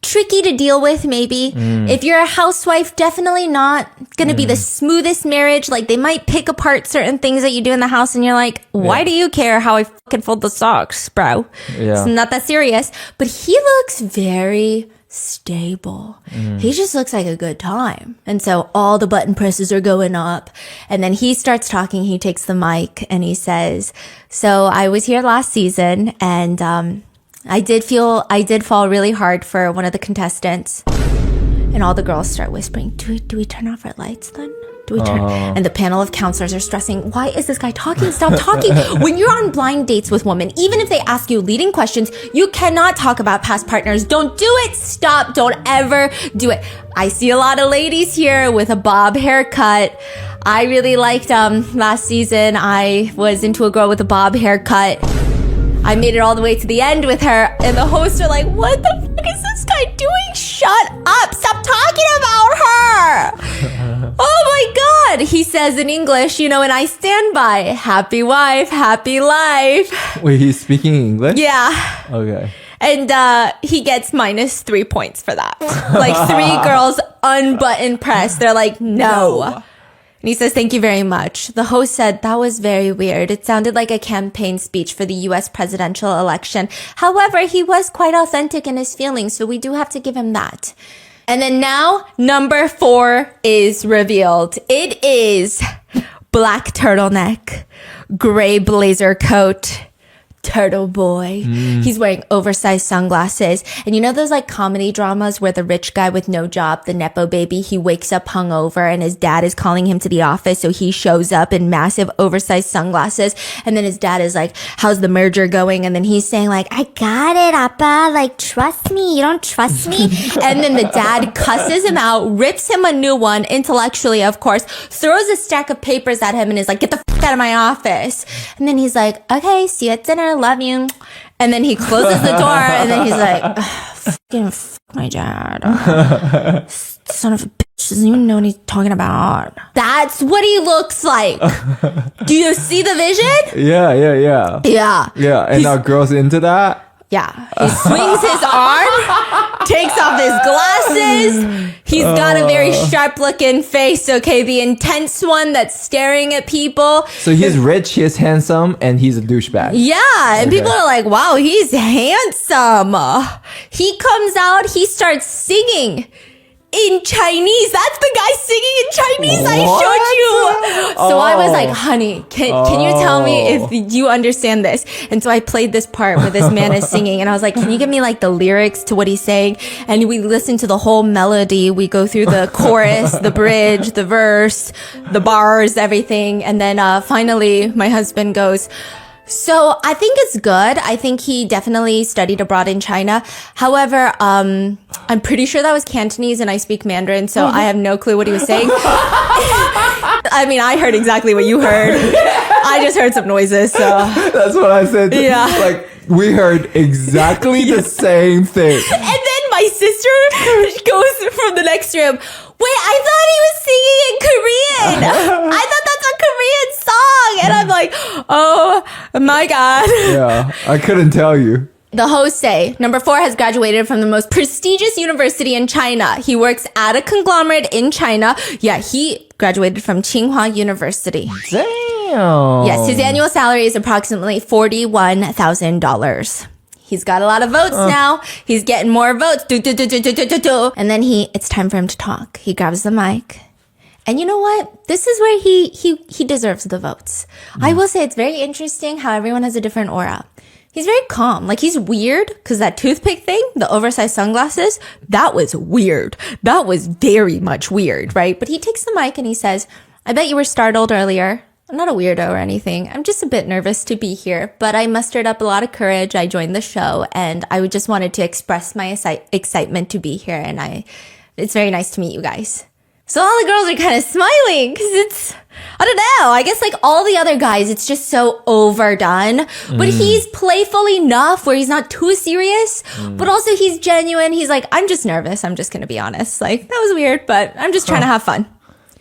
tricky to deal with maybe. If you're a housewife, definitely not gonna be the smoothest marriage. Like they might pick apart certain things that you do in the house and you're like, why do you care how I fucking fold the socks, bro? Yeah. It's not that serious. But he looks very stable. He just looks like a good time. And so all the button presses are going up. And then he starts talking. He takes the mic and he says, so I was here last season and I did fall really hard for one of the contestants. And all the girls start whispering, do we turn off our lights then? Do we turn? And the panel of counselors are stressing, why is this guy talking? Stop talking. When you're on blind dates with women, even if they ask you leading questions, you cannot talk about past partners. Don't do it. Stop. Don't ever do it. I see a lot of ladies here with a bob haircut. I really liked last season. I was into a girl with a bob haircut. I made it all the way to the end with her, and the hosts are like, what the fuck is this guy doing? Shut up. Stop talking about her. Oh my God. He says in English, and I stand by happy wife, happy life. Wait, he's speaking English? Yeah. Okay. And he gets -3 points for that. Like 3 girls unbutton press. They're like, no. And he says, thank you very much. The host said, that was very weird. It sounded like a campaign speech for the U.S. presidential election. However, he was quite authentic in his feelings, so we do have to give him that. And then now, number 4 is revealed. It is black turtleneck, gray blazer coat, turtle boy. He's wearing oversized sunglasses. And you know those like comedy dramas where the rich guy with no job, the Nepo baby, he wakes up hungover and his dad is calling him to the office. So he shows up in massive oversized sunglasses. And then his dad is like, how's the merger going? And then he's saying like, I got it, Appa. Like, trust me. You don't trust me? And then the dad cusses him out, rips him a new one, intellectually, of course, throws a stack of papers at him and is like, get the fuck out of my office. And then he's like, okay, see you at dinner. Love you. And then he closes the door and then he's like, fucking fuck my dad. Son of a bitch doesn't even know what he's talking about. That's what he looks like. Do you see the vision? Yeah. Yeah. And our girl's into that? Yeah. He swings his arm, takes off his glasses. He's got a very sharp looking face. Okay. The intense one that's staring at people. So he's rich, he's handsome, and he's a douchebag. Yeah. And people are like, wow, he's handsome. He comes out, he starts singing in Chinese. That's the guy singing in Chinese I showed you. So I was like, honey, can you tell me if you understand this? And so I played this part where this man is singing and I was like, can you give me like the lyrics to what he's saying? And we listen to the whole melody. We go through the chorus, the bridge, the verse, the bars, everything. And then finally my husband goes, so I think it's good. I think he definitely studied abroad in China. However, I'm pretty sure that was Cantonese and I speak Mandarin, so I have no clue what he was saying. I mean, I heard exactly what you heard. I just heard some noises, so. That's what I said. Yeah. Like, we heard exactly the same thing. And then my sister goes from the next room, wait, I thought he was singing in Korean. I thought that's a Korean song. And I'm like, oh my God. Yeah, I couldn't tell you. The hosts say, number 4 has graduated from the most prestigious university in China. He works at a conglomerate in China. Yeah, he graduated from Tsinghua University. Damn. Yes, his annual salary is approximately $41,000. He's got a lot of votes now. He's getting more votes. And then it's time for him to talk. He grabs the mic. And you know what? This is where he deserves the votes. I will say it's very interesting how everyone has a different aura. He's very calm. Like, he's weird because that toothpick thing, the oversized sunglasses, that was weird. That was very much weird, right? But he takes the mic and he says, I bet you were startled earlier. I'm not a weirdo or anything. I'm just a bit nervous to be here, but I mustered up a lot of courage. I joined the show and I just wanted to express my excitement to be here. And it's very nice to meet you guys. So all the girls are kind of smiling because I don't know. I guess like all the other guys, it's just so overdone, but he's playful enough where he's not too serious, but also he's genuine. He's like, I'm just nervous. I'm just going to be honest. Like, that was weird, but I'm just trying to have fun.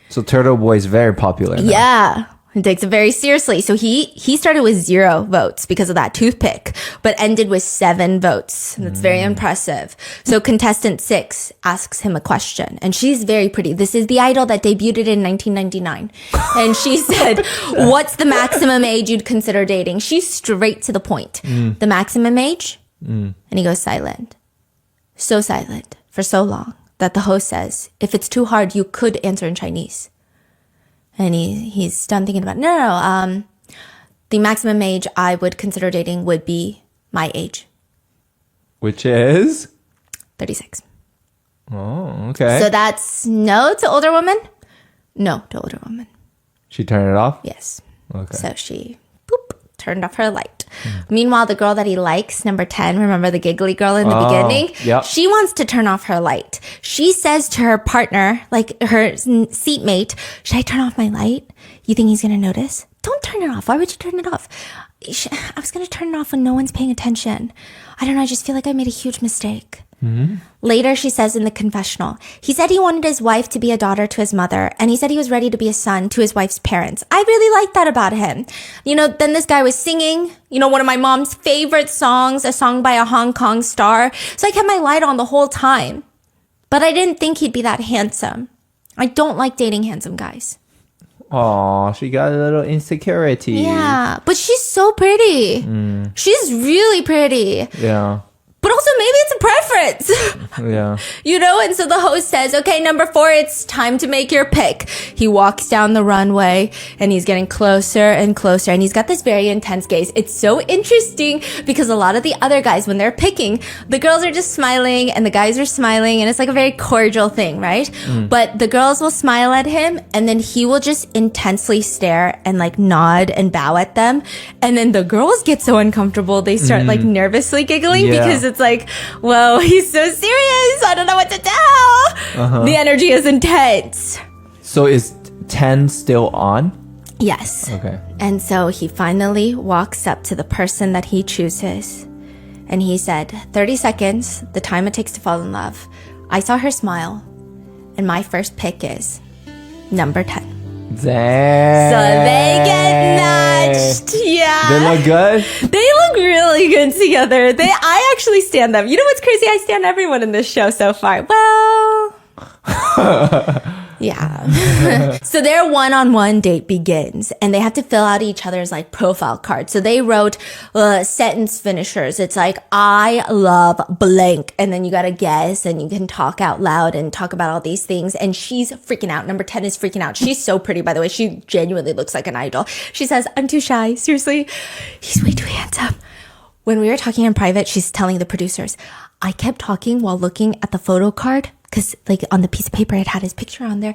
So Turtle Boy is very popular now. Yeah. He takes it very seriously. So he started with 0 votes because of that toothpick, but ended with 7 votes. That's very impressive. So contestant 6 asks him a question, and she's very pretty. This is the idol that debuted in 1999. And she said, what's the maximum age you'd consider dating? She's straight to the point. The maximum age? And he goes silent. So silent for so long that the host says, if it's too hard, you could answer in Chinese. And he's done thinking about, no. The maximum age I would consider dating would be my age. Which is? 36. Oh, okay. So that's no to older woman? No to older woman. She turned it off? Yes. Okay. So she, turned off her light. Meanwhile, the girl that he likes, number 10, remember the giggly girl in the beginning? Yep. She wants to turn off her light. She says to her partner, like her seatmate, should I turn off my light? You think he's going to notice? Don't turn it off. Why would you turn it off? I was going to turn it off when no one's paying attention. I don't know. I just feel like I made a huge mistake. Later, she says in the confessional, he said he wanted his wife to be a daughter to his mother, and he said he was ready to be a son to his wife's parents. I really liked that about him. Then this guy was singing, one of my mom's favorite songs, a song by a Hong Kong star. So I kept my light on the whole time. But I didn't think he'd be that handsome. I don't like dating handsome guys. Oh, she got a little insecurity. Yeah, but she's so pretty. She's really pretty. Yeah. But also maybe it's a preference. Yeah. And so the host says, okay, number 4, it's time to make your pick. He walks down the runway and he's getting closer and closer. And he's got this very intense gaze. It's so interesting because a lot of the other guys, when they're picking, the girls are just smiling and the guys are smiling. And it's like a very cordial thing, right? But the girls will smile at him and then he will just intensely stare and like nod and bow at them. And then the girls get so uncomfortable. They start like nervously giggling because it's like, whoa, he's so serious. I don't know what to do. The energy is intense. So is 10 still on? Yes. Okay. And so he finally walks up to the person that he chooses. And he said, 30 seconds, the time it takes to fall in love. I saw her smile. And my first pick is number 10. Damn. So they get matched. Yeah. They look good? They look really good together. I actually stand them. You know what's crazy? I stand everyone in this show so far. Well, yeah. So their one-on-one date begins, and they have to fill out each other's like profile cards. So they wrote sentence finishers. It's like, I love blank. And then you got to guess, and you can talk out loud and talk about all these things. And she's freaking out. Number 10 is freaking out. She's so pretty, by the way. She genuinely looks like an idol. She says, I'm too shy. Seriously, he's way too handsome. When we were talking in private, she's telling the producers, I kept talking while looking at the photo card because like on the piece of paper, it had his picture on there.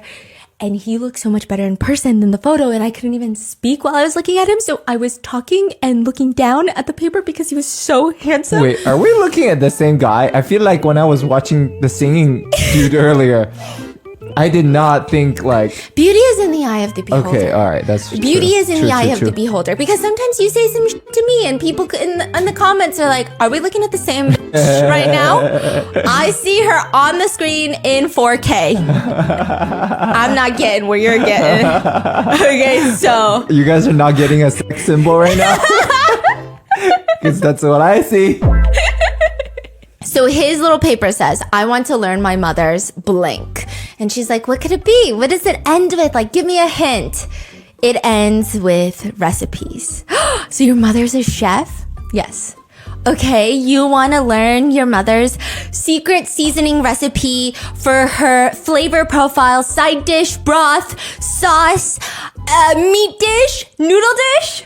And he looked so much better in person than the photo. And I couldn't even speak while I was looking at him. So I was talking and looking down at the paper because he was so handsome. Wait, are we looking at the same guy? I feel like when I was watching the singing dude earlier, I did not think like... Beauty is in the eye of the beholder. Okay, all right, that's Beauty true. is in the eye of the beholder. Because sometimes you say some shit to me and people in the comments are like, are we looking at the same right now? I see her on the screen in 4K. I'm not getting where you're getting. Okay, so... You guys are not getting a sex symbol right now? Because that's what I see. So his little paper says, I want to learn my mother's blank. And she's like, what could it be? What does it end with? Like, give me a hint. It ends with recipes. So your mother's a chef? Yes. Okay, you want to learn your mother's secret seasoning recipe for her flavor profile, side dish, broth, sauce, meat dish, noodle dish?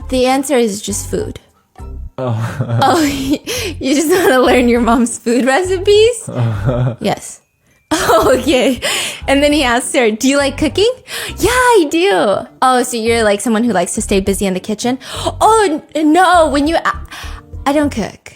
The answer is just food. Oh, you just want to learn your mom's food recipes? Yes. Oh, okay. And then he asked her, do you like cooking? Yeah, I do. Oh, so you're like someone who likes to stay busy in the kitchen? Oh, no, I don't cook.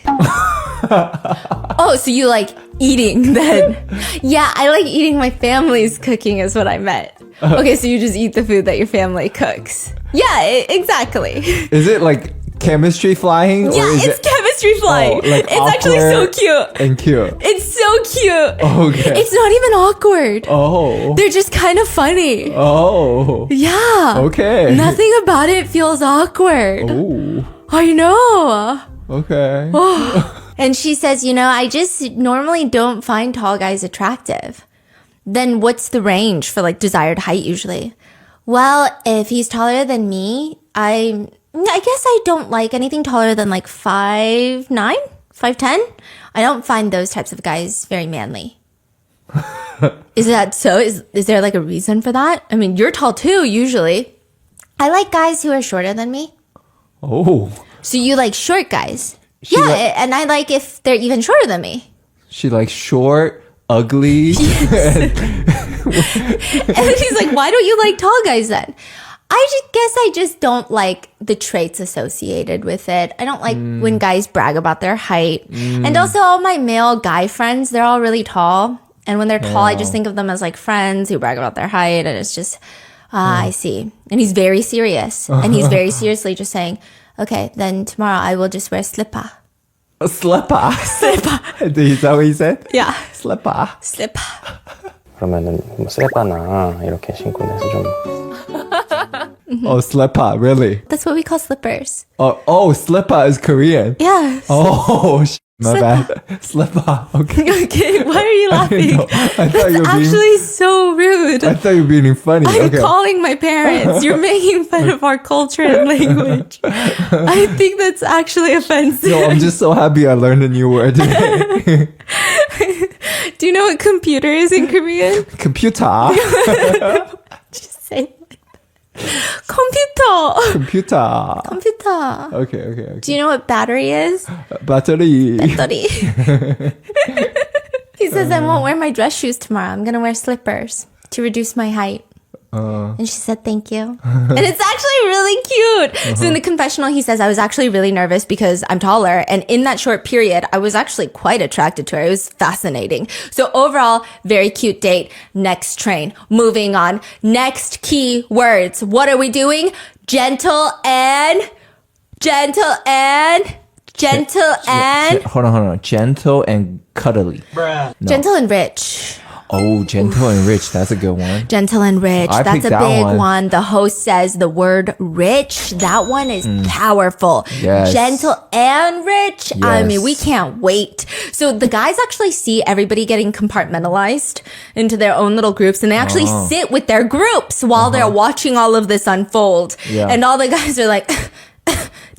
Oh, so you like eating then? Yeah, I like eating my family's cooking is what I meant. Okay, so you just eat the food that your family cooks. Yeah, exactly. Is it like chemistry flying? Yeah, it's chemistry flying. Oh, like it's actually so cute. And cute. It's so cute. Okay. It's not even awkward. Oh. They're just kind of funny. Oh. Yeah. Okay. Nothing about it feels awkward. Oh. I know. Okay. And she says, I just normally don't find tall guys attractive. Then what's the range for like desired height usually? Well, if he's taller than me, I guess I don't like anything taller than like 5'9", 5'10". I don't find those types of guys very manly. Is that so? Is there like a reason for that? I mean, you're tall too, usually. I like guys who are shorter than me. Oh. So you like short guys? And I like if they're even shorter than me. She likes short, ugly. Yes. And she's like, why don't you like tall guys then? I just don't like the traits associated with it. I don't like when guys brag about their height. And also all my male guy friends, they're all really tall. And when they're tall, I just think of them as like friends who brag about their height. And it's just, I see. And he's very serious. And he's very seriously just saying, okay, then tomorrow I will just wear slipper. A slipper? Slipper. Is that what you said? Yeah. Slipper. Slipper. 그러면은 뭐 슬리퍼나 이렇게 신고 내서 좀 Oh, slipper, really? That's what we call slippers. Oh, slipper is Korean. Yes. Oh, my Slipper. bad. Slipper. Okay. Okay, why are you laughing? I thought you were Actually so rude. I thought you were being funny. I'm Okay. calling my parents. You're making fun of our culture and language. I think that's actually offensive. No, I'm just so happy I learned a new word today. Do you know what computer is in Korean? Computer. Just say it. Computer. Computer. Computer. Okay. Do you know what battery is? Battery. Battery. He says, I won't wear my dress shoes tomorrow. I'm going to wear slippers to reduce my height. And she said, thank you. And it's actually really cute. So in the confessional, he says, I was actually really nervous because I'm taller. And in that short period, I was actually quite attracted to her. It was fascinating. So overall, very cute date. Next train. Moving on. Next key words. What are we doing? Gentle and Gentle and... Hold on. Gentle and cuddly. Bruh. No. Gentle and rich. Oh, gentle and rich. That's a good one. Gentle and rich. I That's picked a that big one. The host says the word rich. That one is powerful. Yes. Gentle and rich. I Yes. mean, we can't wait. So the guys actually see everybody getting compartmentalized into their own little groups, and they actually sit with their groups while they're watching all of this unfold. Yeah. And all the guys are like,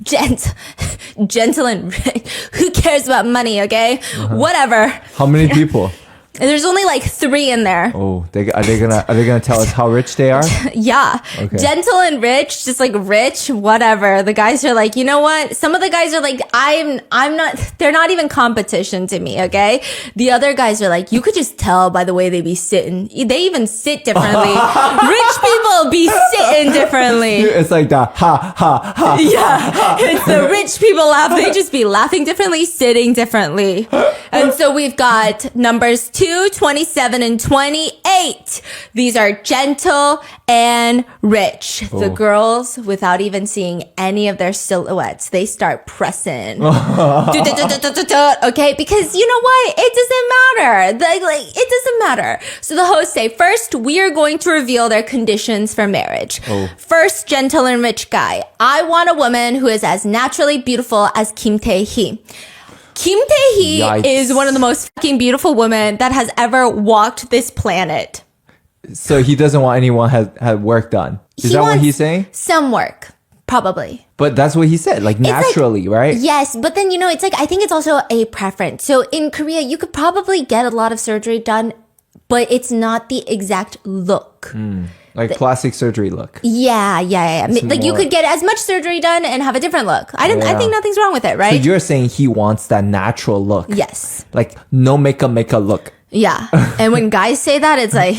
gentle and rich. Who cares about money, okay? Whatever. How many people? There's only like 3 in there. Oh, are they gonna tell us how rich they are? Yeah. Okay. Gentle and rich, just like rich, whatever. The guys are like, you know what? Some of the guys are like, I'm not, they're not even competition to me, okay? The other guys are like, you could just tell by the way they be sitting. They even sit differently. Rich people be sitting differently. It's like the ha. Yeah. It's the rich people laugh. They just be laughing differently, sitting differently. And so we've got numbers 2, 27, and 28. These are gentle and rich. The girls, without even seeing any of their silhouettes, they start pressing. Okay, because you know what? It doesn't matter. It doesn't matter. So the hosts say, first, we are going to reveal their conditions for marriage. First, gentle and rich guy. I want a woman who is as naturally beautiful as Kim Tae-hee. Kim Tae-hee Yikes. is one of the most fucking beautiful women that has ever walked this planet. So he doesn't want anyone had work done. Is that what wants he's saying? Some work, probably. But that's what he said, like naturally, right? Yes, but then, it's like, I think it's also a preference. So in Korea, you could probably get a lot of surgery done, but it's not the exact look. Like plastic surgery look. Yeah. Like you more- could get as much surgery done and have a different look. I Yeah. think nothing's wrong with it, So right? you're saying he wants that natural look. Yes. Like no makeup look. Yeah. And when guys say that, it's like,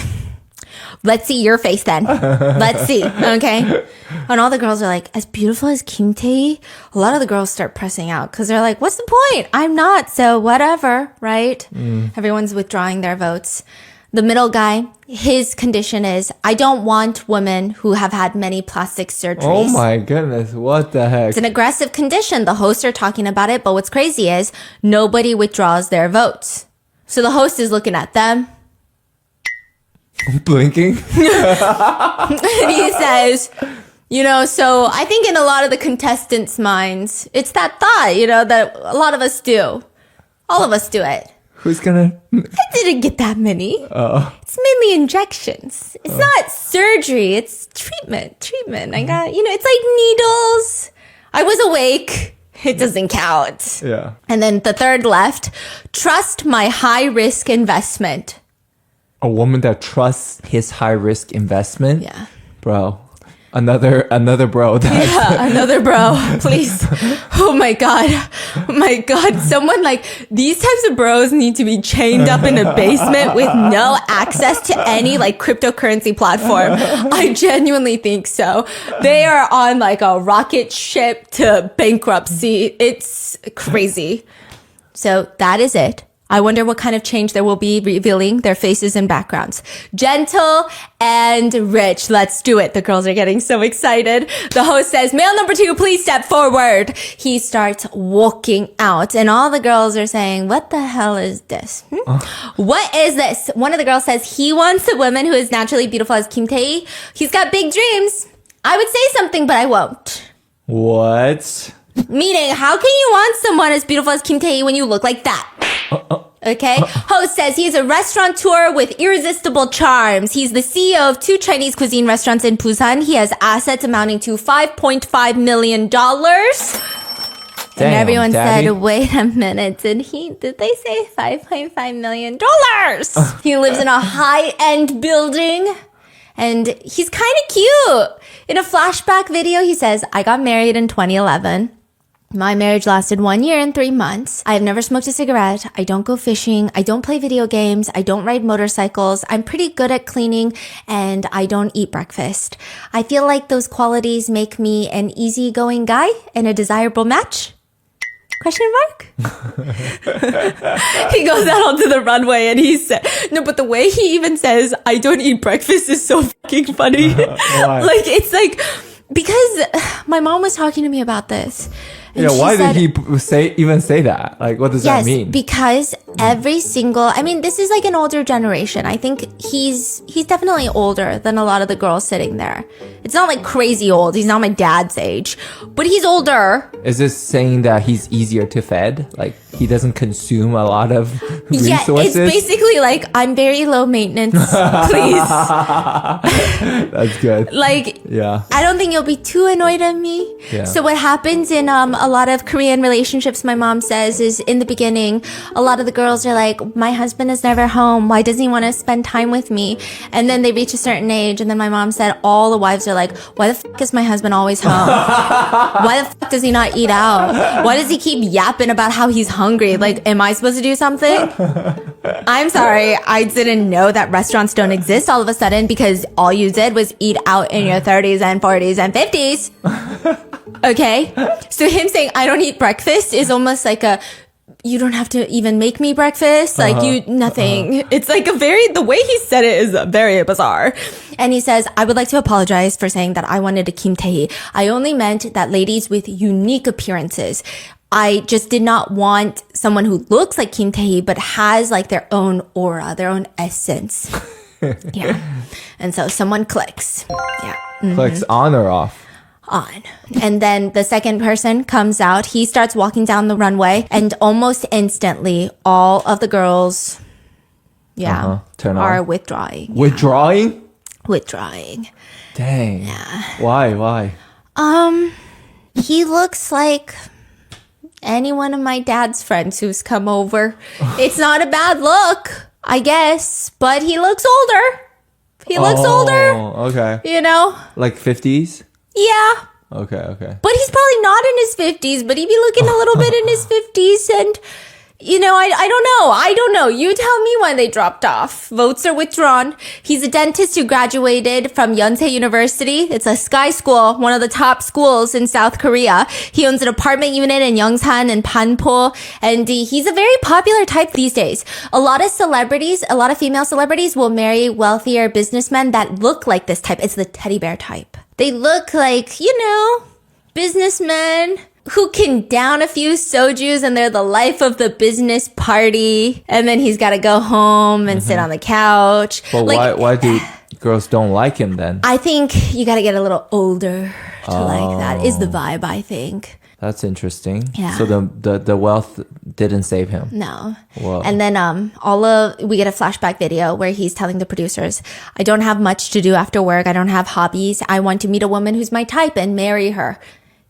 let's see your face then. Let's see. Okay. And all the girls are like, as beautiful as Kim Tae, a lot of the girls start pressing out because they're like, what's the point? I'm not. So whatever. Right. Everyone's withdrawing their votes. The middle guy, his condition is, I don't want women who have had many plastic surgeries. Oh my goodness, what the heck? It's an aggressive condition. The hosts are talking about it, but what's crazy is nobody withdraws their votes. So the host is looking at them. Blinking? And he says, so I think in a lot of the contestants' minds, it's that thought, that a lot of us do. All of us do it. Who's gonna... I didn't get that many. It's mainly injections. It's not surgery. It's treatment. I got, it's like needles. I was awake. It doesn't count. Yeah. And then the third left, trust my high risk investment. A woman that trusts his high risk investment? Yeah. Bro. Another bro. Yeah, another bro, please. Oh my God. Someone these types of bros need to be chained up in a basement with no access to any cryptocurrency platform. I genuinely think so. They are on a rocket ship to bankruptcy. It's crazy. So that is it. I wonder what kind of change there will be revealing their faces and backgrounds. Gentle and rich. Let's do it. The girls are getting so excited. The host says, male number 2, please step forward. He starts walking out and all the girls are saying, what the hell is this? What is this? One of the girls says he wants a woman who is naturally beautiful as Kim Tae. He's got big dreams. I would say something, but I won't. What? Meaning, how can you want someone as beautiful as Kim Tae when you look like that? Okay. Host says he's a restaurateur with irresistible charms. He's the CEO of 2 Chinese cuisine restaurants in Busan. He has assets amounting to $5.5 million. And everyone Daddy. said, wait a minute. Did they say $5.5 million? He lives in a high-end building and he's kind of cute. In a flashback video, he says, I got married in 2011. My marriage lasted 1 year and 3 months. I have never smoked a cigarette. I don't go fishing. I don't play video games. I don't ride motorcycles. I'm pretty good at cleaning and I don't eat breakfast. I feel like those qualities make me an easygoing guy and a desirable match. Question mark? He goes out onto the runway and he said, no, but the way he even says, I don't eat breakfast is so fucking funny. Why? Because my mom was talking to me about this. Yeah, why did he even say that? Like, what does that mean? Because every single, I mean, this is like an older generation. I think he's definitely older than a lot of the girls sitting there. It's not like crazy old. He's not my dad's age, but he's older. Is this saying that he's easier to fed? Like, he doesn't consume a lot of resources? Yeah, it's basically like, I'm very low maintenance, please. That's good. Like, yeah. I don't think you'll be too annoyed at me. Yeah. So what happens in a lot of Korean relationships, my mom says, is in the beginning, a lot of the girls are like, my husband is never home. Why doesn't he want to spend time with me? And then they reach a certain age, and then my mom said all the wives are like, why the fuck is my husband always home? Why the fuck does he not eat out? Why does he keep yapping about how he's hungry? Like, am I supposed to do something? I'm sorry, I didn't know that restaurants don't exist all of a sudden because all you did was eat out in your 30s and 40s and 50s. Okay? So him saying, I don't eat breakfast is almost like you don't have to even make me breakfast. Like nothing. It's like the way he said it is very bizarre. And he says, I would like to apologize for saying that I wanted a Kim Tae-hee. I only meant that ladies with unique appearances. I just did not want someone who looks like Kim Tae-hee but has like their own aura, their own essence. Yeah. And so someone clicks. Yeah. Clicks on or off? On. And then the second person comes out. He starts walking down the runway, and almost instantly, all of the girls, turn are on. withdrawing. Withdrawing? Withdrawing. Dang. Yeah. Why? He looks like any one of my dad's friends who's come over. It's not a bad look, I guess, but he looks older. He looks older. Okay. You know? Like 50s? Yeah. Okay. But he's probably not in his 50s, but he'd be looking a little bit in his 50s. And, you know, I don't know. You tell me when they dropped off. Votes are withdrawn. He's a dentist who graduated from Yonsei University. It's a sky school, one of the top schools in South Korea. He owns an apartment unit in Yongsan and Panpo. And he's a very popular type these days. A lot of female celebrities will marry wealthier businessmen that look like this type. It's the teddy bear type. They look like, you know, businessmen who can down a few sojus and they're the life of the business party. And then he's got to go home and sit on the couch. But like, why do girls don't like him then? I think you got to get a little older to like that is the vibe, I think. That's interesting. Yeah. So the wealth didn't save him. No. Whoa. And then we get a flashback video where he's telling the producers, I don't have much to do after work. I don't have hobbies. I want to meet a woman who's my type and marry her.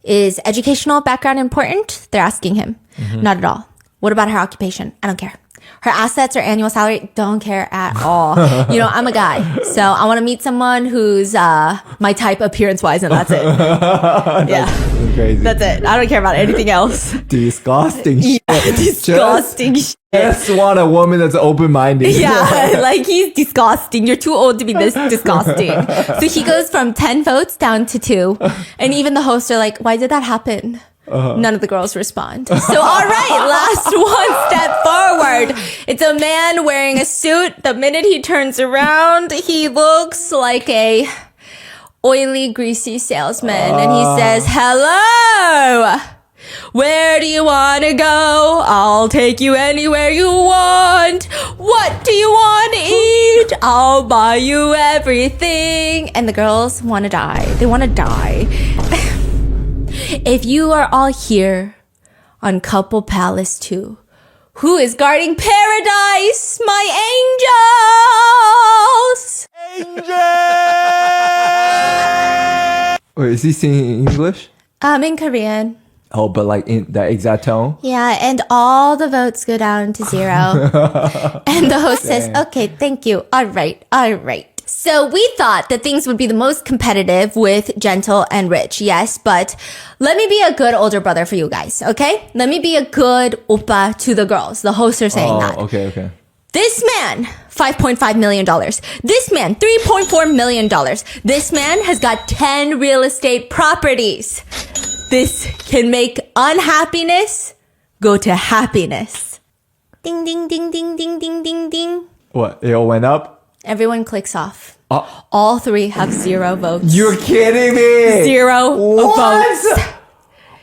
Is educational background important? They're asking him. Not at all. What about her occupation? I don't care. Her assets or annual salary? Don't care at all. You know, I'm a guy. So I want to meet someone who's my type appearance-wise, and that's it. That's crazy. That's it. I don't care about anything else. Disgusting shit. Disgusting shit. Just want a woman that's open-minded. Yeah, like he's disgusting. You're too old to be this disgusting. So he goes from 10 votes down to 2. And even the hosts are like, why did that happen? None of the girls respond. So, all right, last one step forward. It's a man wearing a suit. The minute he turns around, he looks like a oily, greasy salesman. And he says, hello. Where do you want to go? I'll take you anywhere you want. What do you want to eat? I'll buy you everything. And the girls want to die. They want to die. If you are all here on Couple Palace 2, who is guarding paradise? My angels! Wait, is he singing English? In Korean. Oh, but like in that exact tone? Yeah, and all the votes go down to 0. And the host says, okay, thank you. All right. So we thought that things would be the most competitive with gentle and rich. Yes, but let me be a good older brother for you guys, okay? Let me be a good oppa to the girls. The hosts are saying that. Okay. This man, $5.5 million. This man, $3.4 million. This man has got 10 real estate properties. This can make unhappiness go to happiness. Ding, ding, ding, ding, ding, ding, ding, ding. What? It all went up? Everyone clicks off. All 3 have 0 votes. You're kidding me. 0 votes.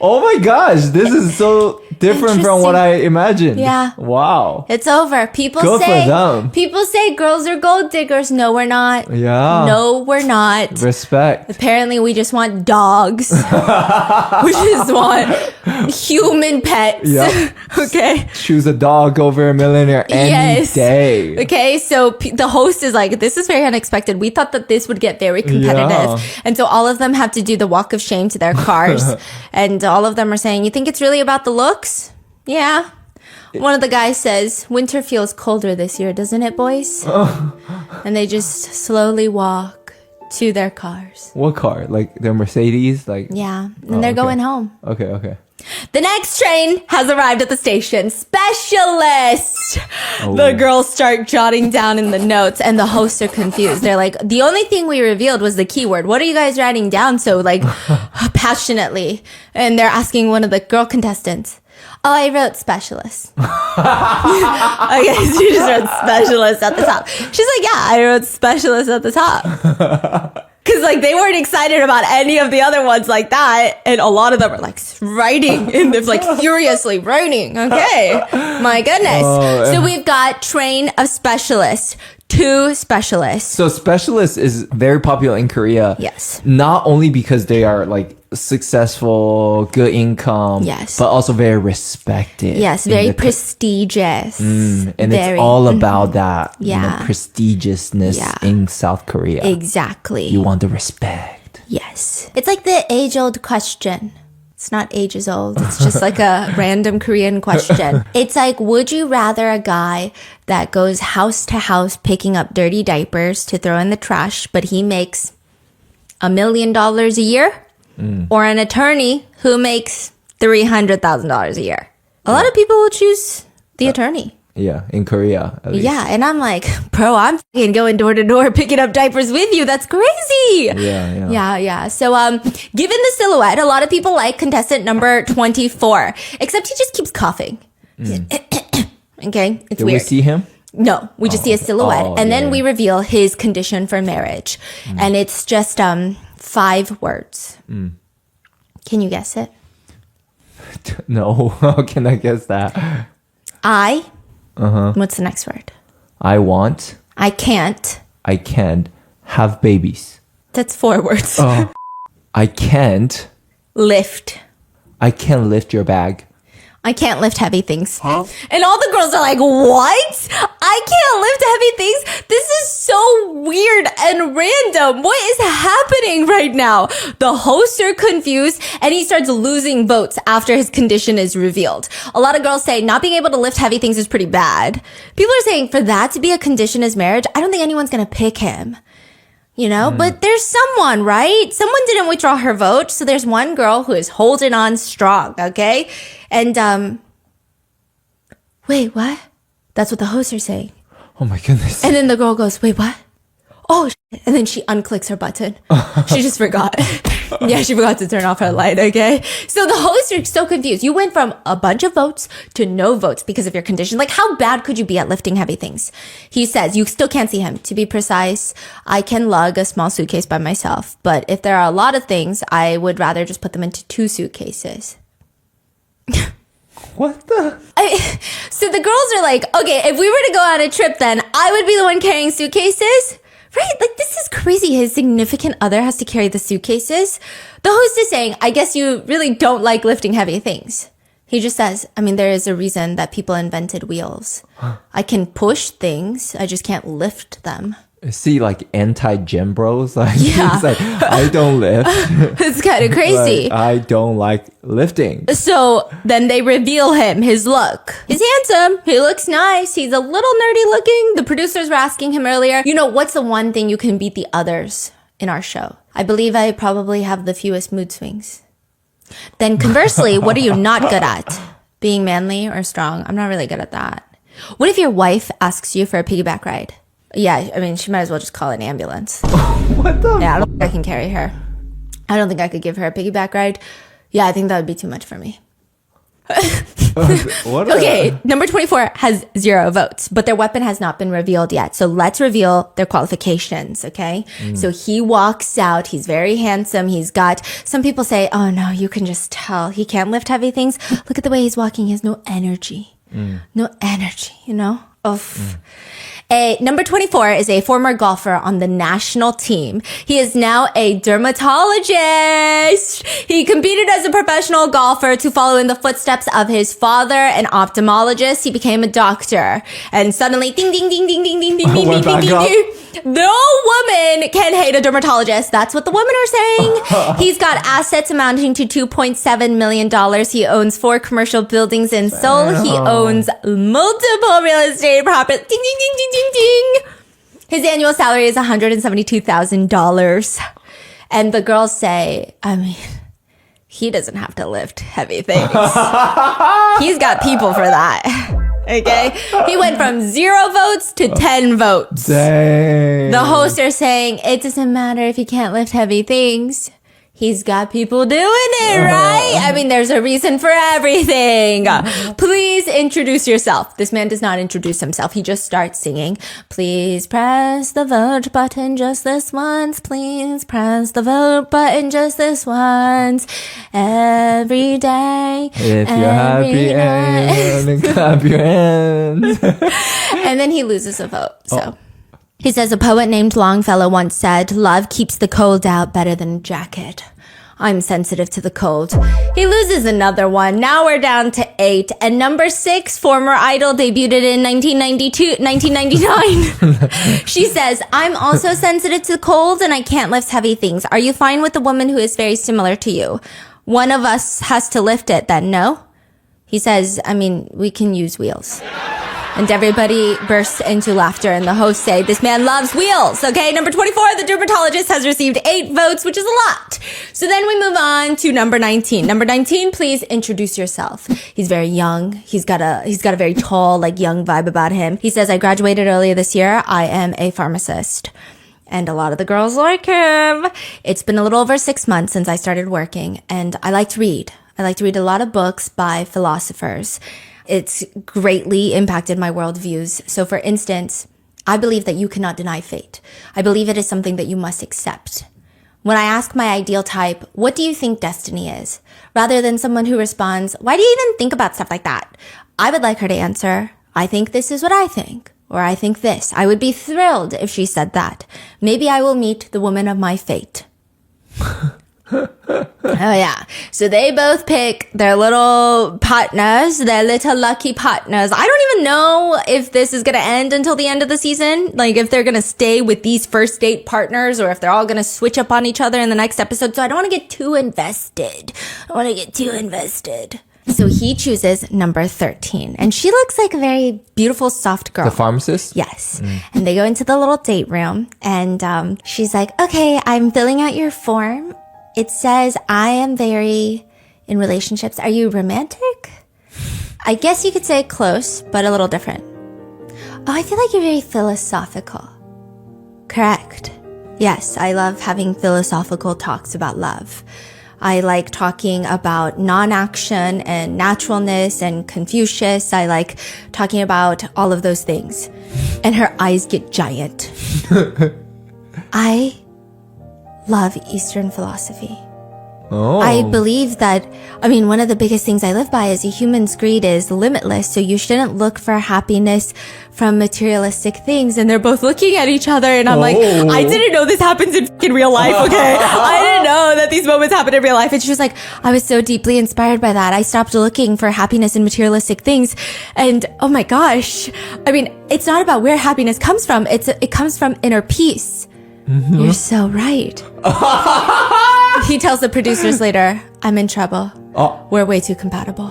Oh my gosh, this is so different from what I imagined. Yeah. Wow. It's over. People Good say for them. People say girls are gold diggers. No, we're not. Yeah. No, we're not. Respect. Apparently, we just want dogs. We just want human pets. Yep. Okay. Choose a dog over a millionaire any day. Okay, so the host is like, this is very unexpected. We thought that this would get very competitive. Yeah. And so all of them have to do the walk of shame to their cars. And all of them are saying, you think it's really about the looks? Yeah. One of the guys says, winter feels colder this year, doesn't it, boys? And they just slowly walk to their cars. What car? Like their Mercedes? Like Yeah. And they're going home. Okay. The next train has arrived at the station. Specialist! The girls start jotting down in the notes and the hosts are confused. They're like, the only thing we revealed was the keyword. What are you guys writing down so like passionately? And they're asking one of the girl contestants. Oh, I wrote specialist. Okay, she just wrote specialist at the top. She's like, yeah, I wrote specialist at the top. Because like they weren't excited about any of the other ones like that, and a lot of them were like writing and they're like furiously writing. Okay, my goodness. So we've got train of specialists, 2 specialists. So specialist is very popular in Korea. Yes. Not only because they are like successful, good income. Yes. But also very respected. Yes, very prestigious. And very, it's all about that Yeah. prestigiousness in South Korea. Exactly. You want the respect. Yes. It's like the age-old question. It's not ages old. It's just like a random Korean question. It's like, would you rather a guy that goes house to house picking up dirty diapers to throw in the trash, but he makes $1 million a year? Or an attorney who makes $300,000 a year? A lot of people will choose the attorney. Yeah, in Korea. At least. Yeah, and I'm like, bro, I'm fucking going door to door picking up diapers with you. That's crazy. Yeah. So, given the silhouette, a lot of people like contestant number 24, except he just keeps coughing. Okay, it's Did weird. we see him? No, we just see a silhouette, and then we reveal his condition for marriage, and it's just 5 words. Can you guess it? No. How can I guess that? I. What's the next word? I want. I can't. I can't have babies. That's 4 words. I can't. Lift. I can't lift your bag. I can't lift heavy things. And all the girls are like, what? I can't lift heavy things? This is so weird and random. What is happening right now? The hosts are confused and he starts losing votes after his condition is revealed. A lot of girls say not being able to lift heavy things is pretty bad. People are saying for that to be a condition as marriage, I don't think anyone's going to pick him. You know, but there's someone, right? Someone didn't withdraw her vote. So there's one girl who is holding on strong, okay? And, wait, what? That's what the hosts are saying. Oh my goodness. And then the girl goes, wait, what? Oh, shit. And then she unclicks her button. She just forgot. Yeah, she forgot to turn off her light, okay? So the hosts are so confused. You went from a bunch of votes to no votes because of your condition. Like, how bad could you be at lifting heavy things? He says, you still can't see him. To be precise, I can lug a small suitcase by myself. But if there are a lot of things, I would rather just put them into 2 suitcases. What the? So the girls are like, okay, if we were to go on a trip, then I would be the one carrying suitcases. Right? Like, this is crazy. His significant other has to carry the suitcases. The host is saying, I guess you really don't like lifting heavy things. He just says, I mean, there is a reason that people invented wheels. I can push things. I just can't lift them. See, like anti-gym bros? Like, Yeah. It's like, I don't lift. It's kind of crazy. Like, I don't like lifting. So then they reveal him, his look. He's handsome. He looks nice. He's a little nerdy looking. The producers were asking him earlier, you know, what's the one thing you can beat the others in our show? I believe I probably have the fewest mood swings. Then conversely, what are you not good at? Being manly or strong? I'm not really good at that. What if your wife asks you for a piggyback ride? Yeah, I mean, she might as well just call an ambulance. What the? Yeah, I don't think I can carry her. I don't think I could give her a piggyback ride. Yeah, I think that would be too much for me. Okay, number 24 has 0 votes, but their weapon has not been revealed yet. So let's reveal their qualifications, okay? So he walks out. He's very handsome. He's got, some people say, oh no, you can just tell he can't lift heavy things. Look at the way he's walking. He has no energy. No energy, you know? Number 24 is a former golfer on the national team. He is now a dermatologist. He competed as a professional golfer to follow in the footsteps of his father, an ophthalmologist. He became a doctor. And suddenly, ding, ding, ding, ding, ding, ding, ding, ding, ding, ding, ding, ding. No woman can hate a dermatologist. That's what the women are saying. He's got assets amounting to $2.7 million. He owns 4 commercial buildings in Seoul. He owns multiple real estate properties. Ding, ding, ding, ding, ding, ding. His annual salary is $172,000. And the girls say, I mean, he doesn't have to lift heavy things. He's got people for that. Okay? He went from 0 votes to 10 votes. Dang. The hosts are saying, it doesn't matter if you can't lift heavy things. He's got people doing it, right? I mean, there's a reason for everything. Please introduce yourself. This man does not introduce himself. He just starts singing. Please press the vote button just this once. Please press the vote button just this once. Every day. If you're happy and clap your hands. And then he loses a vote, so... He says, a poet named Longfellow once said, love keeps the cold out better than a jacket. I'm sensitive to the cold. He loses another one. Now we're down to 8. And number 6, former idol, debuted in 1999. She says, I'm also sensitive to the cold and I can't lift heavy things. Are you fine with a woman who is very similar to you? One of us has to lift it then, no? He says, I mean, we can use wheels. And everybody bursts into laughter, and the hosts say, this man loves wheels. Okay, number 24, the dermatologist has received 8 votes, which is a lot. So then we move on to number 19. Number 19, please introduce yourself. He's very young. He's got a very tall, like, young vibe about him. He says, I graduated earlier this year. I am a pharmacist. And a lot of the girls like him. It's been a little over 6 months since I started working, and I like to read. I like to read a lot of books by philosophers. It's greatly impacted my worldviews. So for instance, I believe that you cannot deny fate. I believe it is something that you must accept. When I ask my ideal type, what do you think destiny is? Rather than someone who responds, why do you even think about stuff like that? I would like her to answer, I think this is what I think. Or I think this. I would be thrilled if she said that. Maybe I will meet the woman of my fate. Oh yeah. So they both pick their little partners, their little lucky partners. I don't even know if this is going to end until the end of the season. Like if they're going to stay with these first date partners or if they're all going to switch up on each other in the next episode. So I don't want to get too invested. So he chooses number 13 and she looks like a very beautiful, soft girl. The pharmacist? Yes. And they go into the little date room and she's like, okay, I'm filling out your form. It says, I am very in relationships. Are you romantic? I guess you could say close, but a little different. Oh, I feel like you're very philosophical. Correct. Yes, I love having philosophical talks about love. I like talking about non-action and naturalness and Confucius. I like talking about all of those things. And her eyes get giant. I love Eastern philosophy. Oh. I believe that, one of the biggest things I live by is a human's greed is limitless. So you shouldn't look for happiness from materialistic things. And they're both looking at each other. And I'm like, I didn't know this happens in real life. Okay. I didn't know that these moments happen in real life. And she was like, I was so deeply inspired by that. I stopped looking for happiness in materialistic things. And oh my gosh. It's not about where happiness comes from. It comes from inner peace. Mm-hmm. You're so right. He tells the producers later, I'm in trouble. We're way too compatible.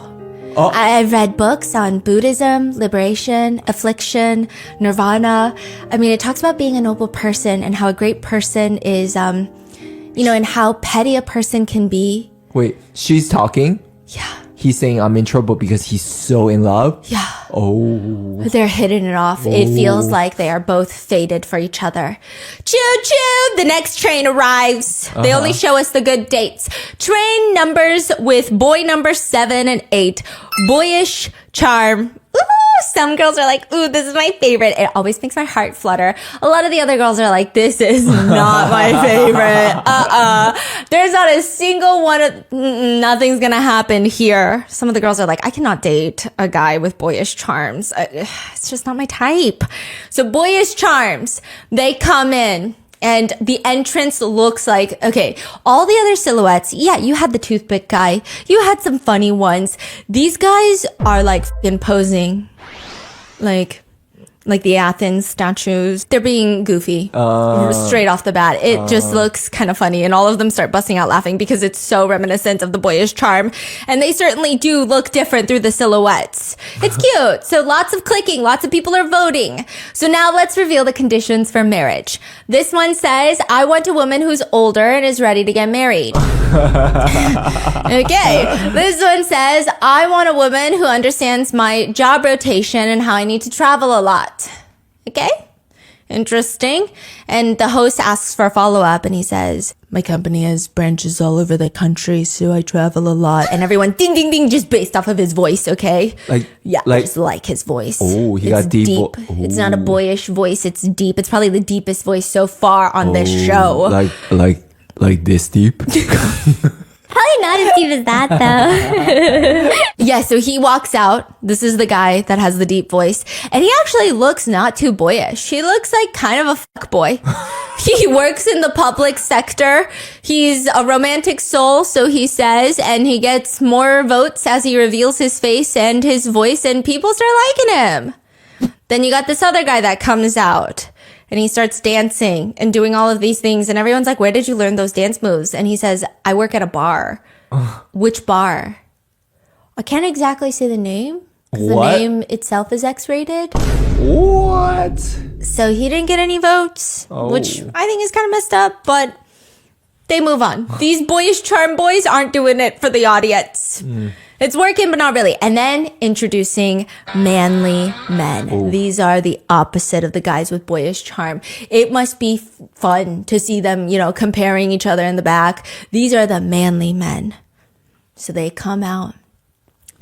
I've read books on Buddhism, liberation, affliction, nirvana. It talks about being a noble person and how a great person is, and how petty a person can be. Wait, she's talking? Yeah. He's saying I'm in trouble because he's so in love? Yeah. Oh. They're hitting it off. It feels like they are both fated for each other. Choo-choo! The next train arrives. They only show us the good dates. Train numbers with boy number 7 and 8. Boyish charm. Ooh, some girls are like, ooh, this is my favorite. It always makes my heart flutter. A lot of the other girls are like, this is not my favorite. There's not a single one of, nothing's gonna happen here. Some of the girls are like, I cannot date a guy with boyish charms. It's just not my type. So boyish charms, they come in. And the entrance looks like, okay, all the other silhouettes, yeah, you had the toothpick guy. You had some funny ones. These guys are like f***ing posing. Like the Athens statues. They're being goofy straight off the bat. It just looks kind of funny. And all of them start busting out laughing because it's so reminiscent of the boyish charm. And they certainly do look different through the silhouettes. It's cute. So lots of clicking. Lots of people are voting. So now let's reveal the conditions for marriage. This one says, I want a woman who's older and is ready to get married. Okay. This one says, I want a woman who understands my job rotation and how I need to travel a lot. Okay. Interesting. And the host asks for a follow-up and he says, my company has branches all over the country, so I travel a lot. And everyone ding, ding, ding, just based off of his voice, okay? Just like his voice. Oh, he got deep. It's not a boyish voice, it's deep. It's probably the deepest voice so far on this show. Like this deep? Probably not as deep as that, though. Yeah, so he walks out. This is the guy that has the deep voice. And he actually looks not too boyish. He looks like kind of a fuck boy. He works in the public sector. He's a romantic soul, so he says, and he gets more votes as he reveals his face and his voice, and people start liking him. Then you got this other guy that comes out. And he starts dancing and doing all of these things. And everyone's like, where did you learn those dance moves? And he says, I work at a bar. Which bar? I can't exactly say the name. Because the name itself is X-rated. What? So he didn't get any votes, which I think is kind of messed up. But they move on. These boyish charm boys aren't doing it for the audience. It's working, but not really. And then introducing manly men. Ooh. These are the opposite of the guys with boyish charm. It must be fun to see them, comparing each other in the back. These are the manly men. So they come out.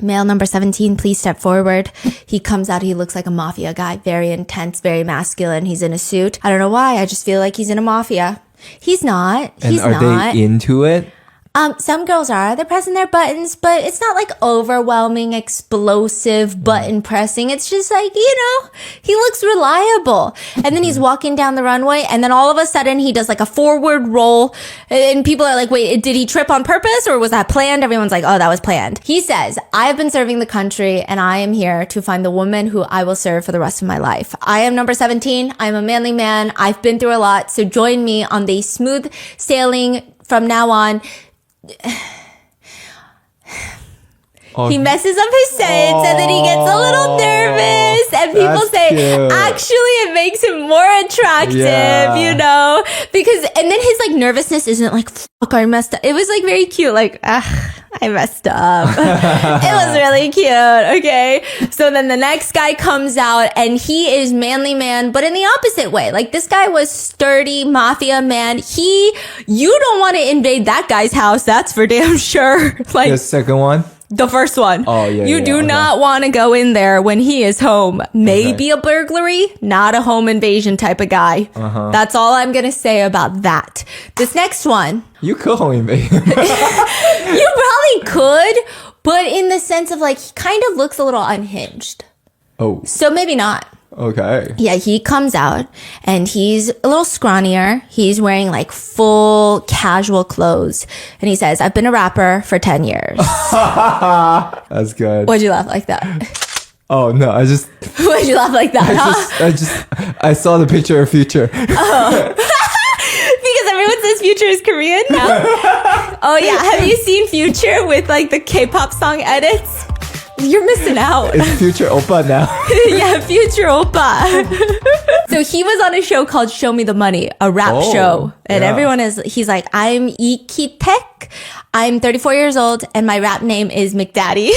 Male number 17, please step forward. He comes out. He looks like a mafia guy. Very intense, very masculine. He's in a suit. I don't know why. I just feel like he's in a mafia. He's not. He's not. And are they into it? Some girls are. They're pressing their buttons, but it's not like overwhelming, explosive button pressing. It's just like, he looks reliable. And then he's walking down the runway, and then all of a sudden he does like a forward roll, and people are like, wait, did he trip on purpose or was that planned? Everyone's like, oh, that was planned. He says, I have been serving the country and I am here to find the woman who I will serve for the rest of my life. I am number 17. I'm a manly man. I've been through a lot. So join me on the smooth sailing from now on. He messes up his sentence and then he gets a little nervous and people say, cute. Actually, it makes him more attractive, because, and then his nervousness isn't like, fuck, I messed up. It was very cute. I messed up. It was really cute. Okay. So then the next guy comes out and he is manly man, but in the opposite way. This guy was sturdy mafia man. You don't want to invade that guy's house. That's for damn sure. The second one? The first one. Oh, yeah. You do not want to go in there when he is home. Maybe a burglary, not a home invasion type of guy. That's all I'm going to say about that. This next one. You could home invade him. You probably could, but in the sense of he kind of looks a little unhinged. Oh. So maybe not. Okay. Yeah, he comes out and he's a little scrawnier. He's wearing full casual clothes. And he says, I've been a rapper for 10 years. That's good. Why'd you laugh like that? Oh, no, Why'd you laugh like that? I saw the picture of Future. Oh. Because everyone says Future is Korean now. Oh, yeah. Have you seen Future with the K-pop song edits? You're missing out. It's Future Oppa now. Yeah, Future Oppa. So he was on a show called Show Me the Money, a rap show. And he's like, I'm Ikitek. I'm 34 years old and my rap name is McDaddy.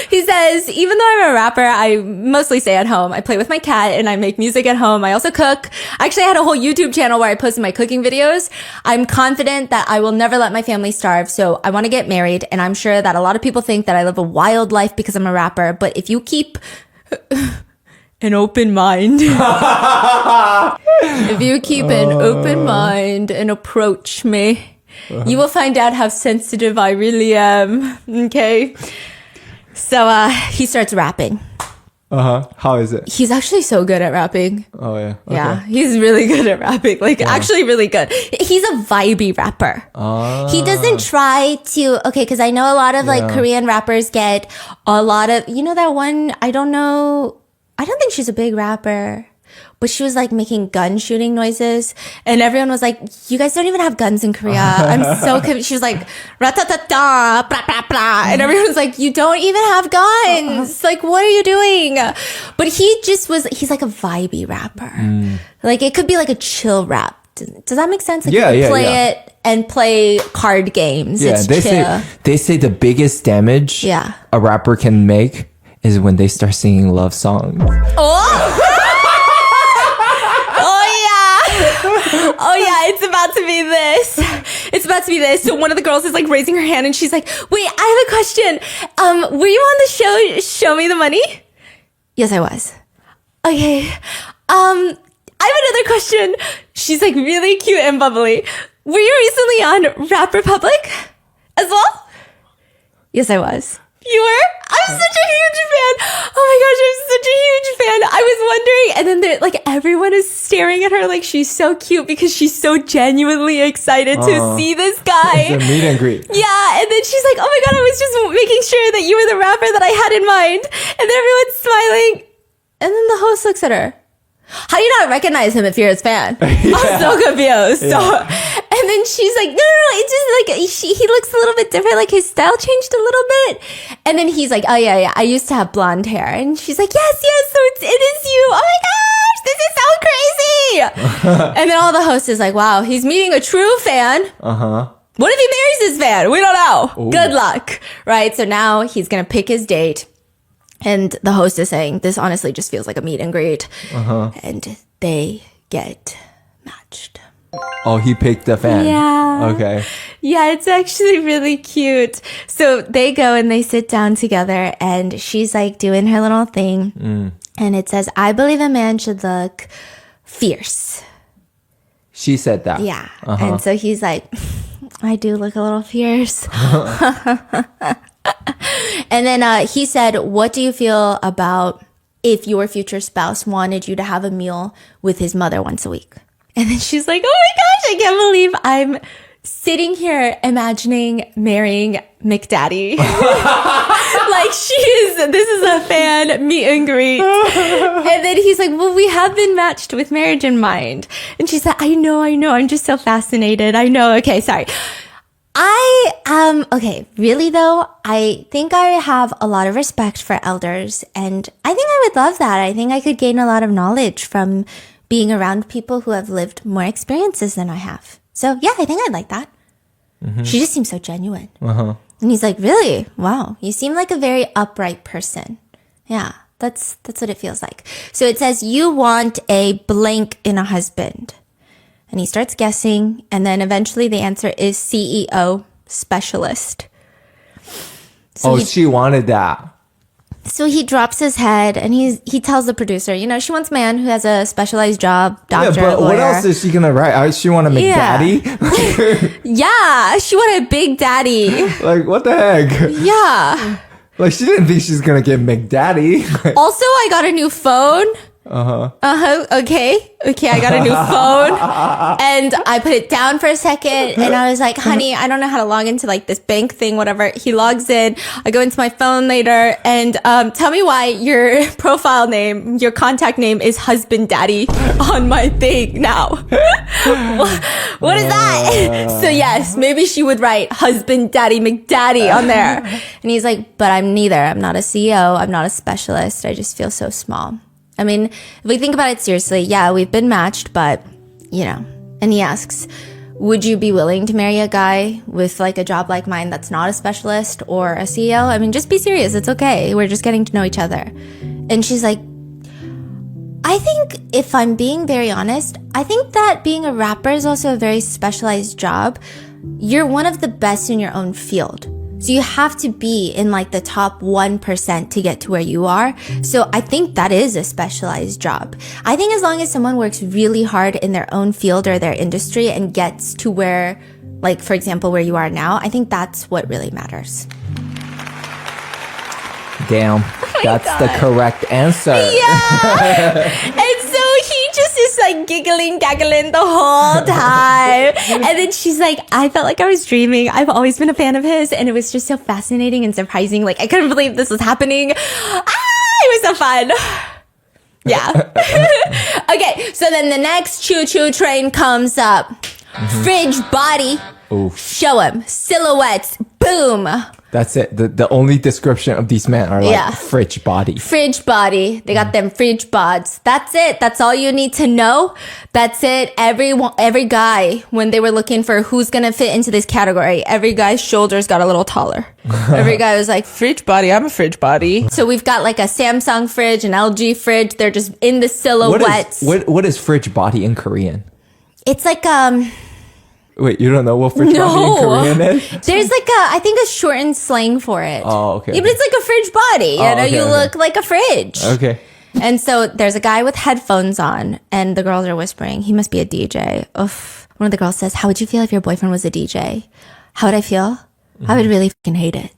He says, even though I'm a rapper, I mostly stay at home. I play with my cat and I make music at home. I also cook. Actually, I had a whole YouTube channel where I posted my cooking videos. I'm confident that I will never let my family starve. So I want to get married. And I'm sure that a lot of people think that I live a wild life because I'm a rapper. But if you keep an open mind, if you keep an open mind and approach me, you will find out how sensitive I really am. Okay. So, he starts rapping. How is it? He's actually so good at rapping. Oh, yeah. Okay. Yeah, he's really good at rapping. Actually really good. He's a vibey rapper. He doesn't try to, because I know a lot of Korean rappers get a lot of, that one, I don't think she's a big rapper, but she was making gun shooting noises and everyone was like, you guys don't even have guns in Korea. I'm so confused. She was like, ratatata, blah, blah, blah. And everyone's like, you don't even have guns. What are you doing? But he's like a vibey rapper. It could be like a chill rap. Does that make sense? Play it and play card games. Yeah, they say the biggest damage a rapper can make is when they start singing love songs. Oh yeah, it's about to be this. It's about to be this. So one of the girls is raising her hand and she's like, wait, I have a question. Were you on the show Show Me the Money? Yes, I was. Okay. I have another question. She's really cute and bubbly. Were you recently on Rap Republic as well? Yes, I was. You were? I'm such a huge fan. Oh my gosh, I'm such a huge fan. I was wondering, and then everyone is staring at her like she's so cute because she's so genuinely excited to see this guy. It's a meet and greet. Yeah, and then she's like, oh my god, I was just making sure that you were the rapper that I had in mind. And then everyone's smiling. And then the host looks at her. How do you not recognize him if you're his fan? I'm so confused. And then she's like, no, it's just he looks a little bit different. His style changed a little bit. And then he's like, oh yeah, I used to have blonde hair. And she's like, yes, so it is you. Oh my gosh, this is so crazy. And then all the host is like, wow, he's meeting a true fan. What if he marries his fan? We don't know. Ooh. Good luck. Right? So now he's going to pick his date. And the host is saying, this honestly just feels like a meet and greet. And they get matched. Oh, he picked the fan. Yeah. Okay. Yeah, it's actually really cute. So they go and they sit down together and she's doing her little thing. And it says, I believe a man should look fierce. She said that. Yeah. And so he's like, I do look a little fierce. And then he said, what do you feel about if your future spouse wanted you to have a meal with his mother once a week? And then she's like, oh my gosh, I can't believe I'm sitting here imagining marrying McDaddy. This is a fan meet and greet. And then he's like, well, we have been matched with marriage in mind. And she said, I know, I'm just so fascinated. I know. Okay, sorry. Okay, really though, I think I have a lot of respect for elders and I think I would love that. I think I could gain a lot of knowledge from being around people who have lived more experiences than I have. So yeah, I think I'd like that. She just seems so genuine. And he's like, really? Wow. You seem like a very upright person. Yeah, that's what it feels like. So it says, you want a blank in a husband. And he starts guessing, and then eventually the answer is CEO specialist. So she wanted that. So he drops his head, and he tells the producer, she wants a man who has a specialized job, doctor, yeah, but lawyer. What else is she gonna write? She want a McDaddy? Yeah, she wanted a big daddy. What the heck? Yeah. She didn't think she's gonna get McDaddy. Also, I got a new phone. Okay, I got a new phone and I put it down for a second and I was like, honey, I don't know how to log into this bank thing, whatever. He logs in. I go into my phone later and tell me why your profile name, your contact name is husband daddy on my thing now. What is that? So yes, maybe she would write husband daddy McDaddy on there. And he's like, but I'm neither. I'm not a CEO. I'm not a specialist. I just feel so small. I mean, if we think about it seriously, yeah, we've been matched, but and he asks, would you be willing to marry a guy with like a job like mine that's not a specialist or a CEO? I mean, just be serious. It's okay. We're just getting to know each other. And she's like, I think if I'm being very honest, I think that being a rapper is also a very specialized job. You're one of the best in your own field. So you have to be in like the top 1% to get to where you are. So I think that is a specialized job. I think as long as someone works really hard in their own field or their industry and gets to where, like, for example, where you are now, I think that's what really matters. Damn, that's the correct answer. Yeah. And so he just is like giggling, cackling the whole time. And then she's like, I felt like I was dreaming. I've always been a fan of his. And it was just so fascinating and surprising. Like, I couldn't believe this was happening. It was so fun. Yeah. Okay, so then the next choo-choo train comes up. Fridge body. Oof. Show him. Silhouettes. Boom. That's it. The only description of these men are like fridge body. Fridge body. They got them fridge bods. That's it. That's all you need to know. That's it. Every guy, when they were looking for who's going to fit into this category, every guy's shoulders got a little taller. Every guy was like, fridge body. I'm a fridge body. So we've got like a Samsung fridge, an LG fridge. They're just in the silhouettes. What is fridge body in Korean? It's like, Wait, you don't know what fridge body in Korean is? There's like I think a shortened slang for it. Oh, okay. Yeah, but it's like a fridge body. You look like a fridge. Okay. And so there's a guy with headphones on, and the girls are whispering, he must be a DJ. Oof. One of the girls says, how would you feel if your boyfriend was a DJ? How would I feel? I would really fucking hate it.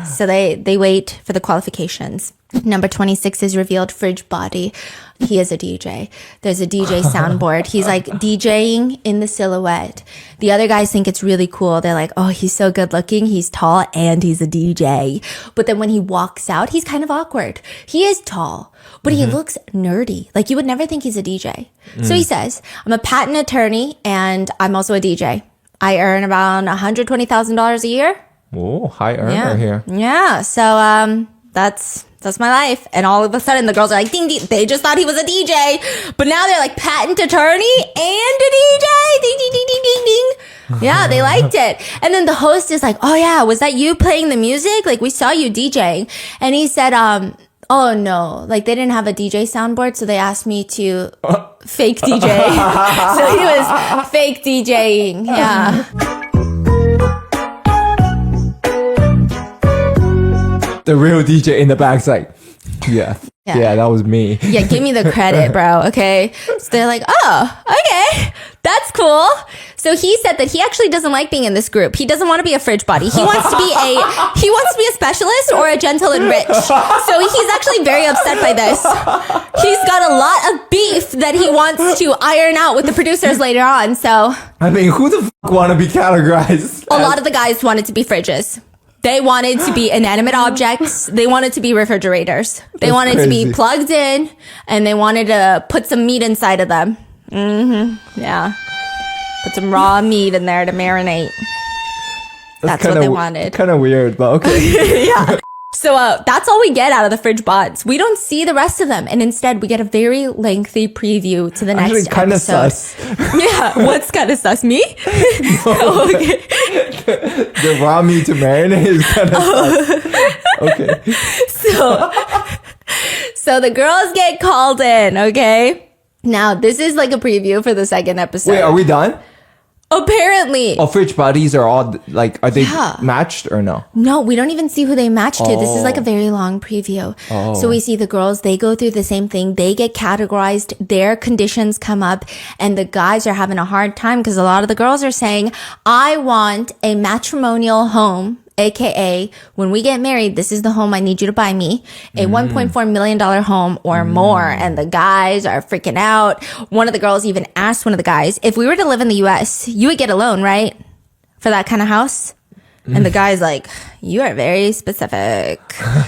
So they wait for the qualifications. Number 26 is revealed, fridge body. He is a DJ. There's a DJ soundboard. He's like DJing in the silhouette. The other guys think it's really cool. They're like, oh, he's so good looking. He's tall and he's a DJ. But then when he walks out, he's kind of awkward. He is tall, but he looks nerdy. Like you would never think he's a DJ. So he says, I'm a patent attorney and I'm also a DJ. I earn about $120,000 a year. Oh, high earner here. Yeah. So that's my life. And all of a sudden the girls are like, ding, ding. They just thought he was a DJ. But now they're like patent attorney and a DJ. Ding, ding, ding, ding, ding, ding. Yeah, they liked it. And then the host is like, oh yeah, was that you playing the music? Like we saw you DJing. And he said, oh no, like they didn't have a DJ soundboard. So they asked me to fake DJ. So he was fake DJing. Yeah. The real DJ in the back's like, yeah, that was me. Yeah, give me the credit, bro. Okay. So they're like, oh, okay, that's cool. So he said that he actually doesn't like being in this group. He doesn't want to be a fridge body. He wants to be a specialist or a gentle and rich. So he's actually very upset by this. He's got a lot of beef that he wants to iron out with the producers later on. So I mean, who the fuck want to be categorized? A lot of the guys wanted to be fridges. They wanted to be inanimate objects. They wanted to be refrigerators. They wanted to be plugged in, and they wanted to put some meat inside of them. Yeah. Put some raw meat in there to marinate. That's what they wanted. Kind of weird, but okay. Yeah. So that's all we get out of the fridge bots. We don't see the rest of them. And instead, we get a very lengthy preview to the next episode. Kind of sus. Yeah. What's kind of sus? Me? No. Okay. The raw meat to marinate is kind of sus. Okay. So the girls get called in, okay? Now, this is like a preview for the second episode. Wait, are we done? Apparently. Oh, fridge bodies are all like, are they matched or no? No, we don't even see who they match to. This is like a very long preview. So we see the girls, they go through the same thing. They get categorized. Their conditions come up and the guys are having a hard time because a lot of the girls are saying, I want a matrimonial home. AKA, when we get married, this is the home I need you to buy me. A $1.4 million home or more. And the guys are freaking out. One of the girls even asked one of the guys, if we were to live in the US, you would get a loan, right? For that kind of house? And the guy's like, you are very specific.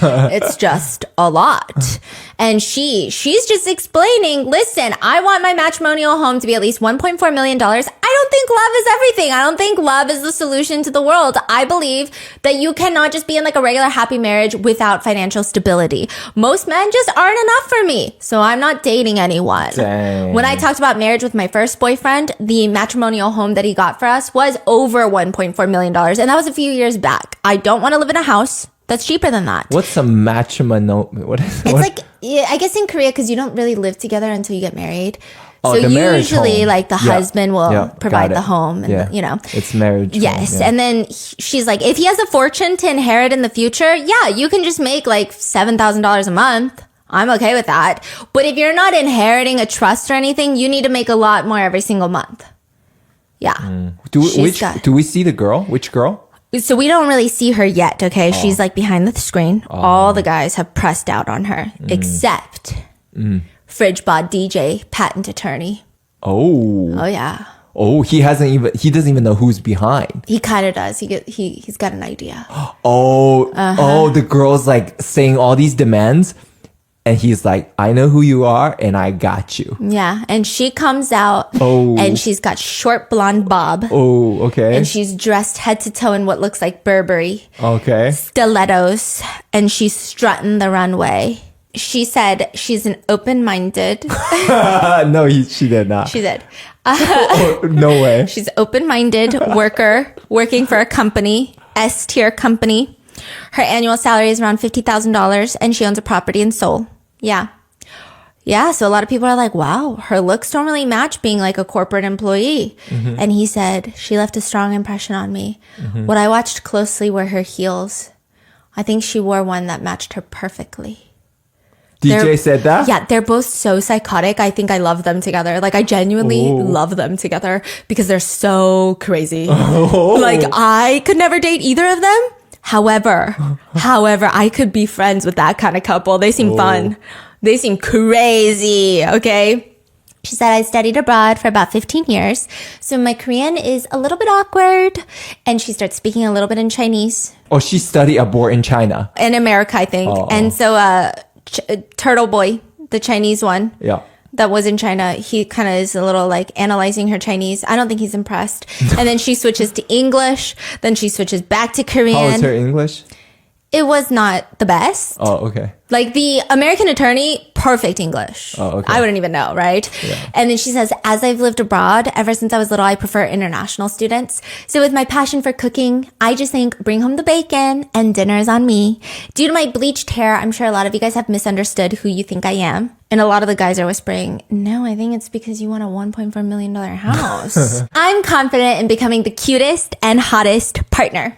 It's just a lot. And she's just explaining, listen, I want my matrimonial home to be at least $1.4 million. I don't think love is everything. I don't think love is the solution to the world. I believe that you cannot just be in like a regular happy marriage without financial stability. Most men just aren't enough for me. So I'm not dating anyone. Dang. When I talked about marriage with my first boyfriend, the matrimonial home that he got for us was over $1.4 million. And that was a few years back. I don't want to live in a house that's cheaper than that. What's a matrimonial? What is it? It's like, yeah, I guess in Korea, because you don't really live together until you get married. Oh, so the marriage usually home. like the husband will provide got the it. home and Yeah. you know. It's marriage. Yes. home, yeah. And then she's like, if he has a fortune to inherit in the future, yeah, you can just make like $7,000 a month. I'm okay with that. But if you're not inheriting a trust or anything, you need to make a lot more every single month. Yeah. Do She's we see the girl? Which girl? So we don't really see her yet, okay? She's like behind the screen. All the guys have pressed out on her, except FridgeBot DJ, patent attorney. Oh. Oh, yeah. Oh, he doesn't even know who's behind. He kind of does. He's got an idea. Oh, the girl's like saying all these demands. And he's like, I know who you are and I got you. Yeah. And she comes out Oh. and she's got short blonde bob. Oh, okay. And she's dressed head to toe in what looks like Burberry. Okay. Stilettos. And she's strutting the runway. She said she's an open-minded. No, she did not. She said. Oh, no way. She's open-minded worker working for a company, S-tier company. Her annual salary is around $50,000 and she owns a property in Seoul. Yeah. Yeah. So a lot of people are like, wow, her looks don't really match being like a corporate employee. And he said, she left a strong impression on me. What I watched closely were her heels. I think she wore one that matched her perfectly. DJ said that? Yeah, they're both so psychotic. I think I love them together. Like, I genuinely love them together because they're so crazy. Like, I could never date either of them. However, I could be friends with that kind of couple. They seem fun. They seem crazy, okay? She said, I studied abroad for about 15 years. So my Korean is a little bit awkward. And she starts speaking a little bit in Chinese. Oh, she studied abroad in China. In America, I think. And so, Turtle Boy, the Chinese one. Yeah. That was in China. He kind of is a little like analyzing her Chinese. I don't think he's impressed. And then she switches to English. Then she switches back to Korean. How was her English? It was not the best. Oh, okay. Like the American attorney, perfect English. Oh, okay. I wouldn't even know, right? Yeah. And then she says, as I've lived abroad, ever since I was little, I prefer international students. So with my passion for cooking, I just think bring home the bacon and dinner is on me. Due to my bleached hair, I'm sure a lot of you guys have misunderstood who you think I am. And a lot of the guys are whispering, no, I think it's because you want a $1.4 million house. I'm confident in becoming the cutest and hottest partner.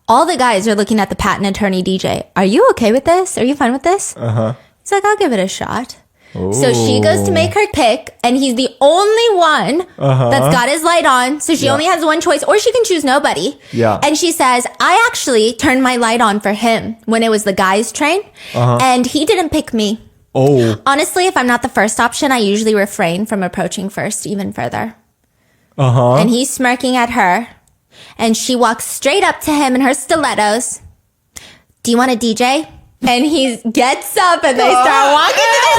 All the guys are looking at the patent attorney DJ. Are you okay with this? Are you fine with this? He's like, I'll give it a shot. So she goes to make her pick, and he's the only one that's got his light on. So she only has one choice, or she can choose nobody. Yeah. And she says, I actually turned my light on for him when it was the guys' train, and he didn't pick me. Oh. Honestly, if I'm not the first option, I usually refrain from approaching first even further. Uh-huh. And he's smirking at her. And she walks straight up to him in her stilettos. Do you want a DJ? And he gets up and they start walking to their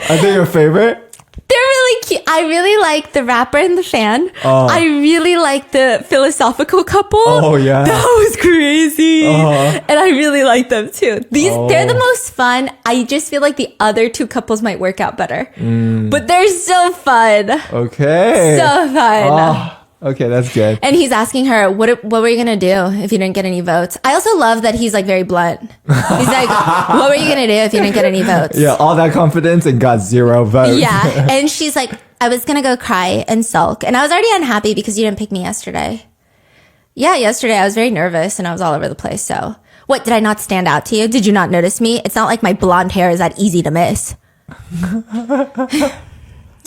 little Are they your favorite? They're really cute. I really like the rapper and the fan. I really like the philosophical couple. Oh, yeah. That was crazy. And I really like them too. They're the most fun. I just feel like the other two couples might work out better. But they're so fun. Okay. So fun. Okay, that's good. And he's asking her, what were you going to do if you didn't get any votes? I also love that he's like very blunt. He's like, what were you going to do if you didn't get any votes? Yeah, all that confidence and got 0 votes. Yeah. And she's like, I was going to go cry and sulk. And I was already unhappy because you didn't pick me yesterday. Yeah, yesterday I was very nervous and I was all over the place. So what, did I not stand out to you? Did you not notice me? It's not like my blonde hair is that easy to miss.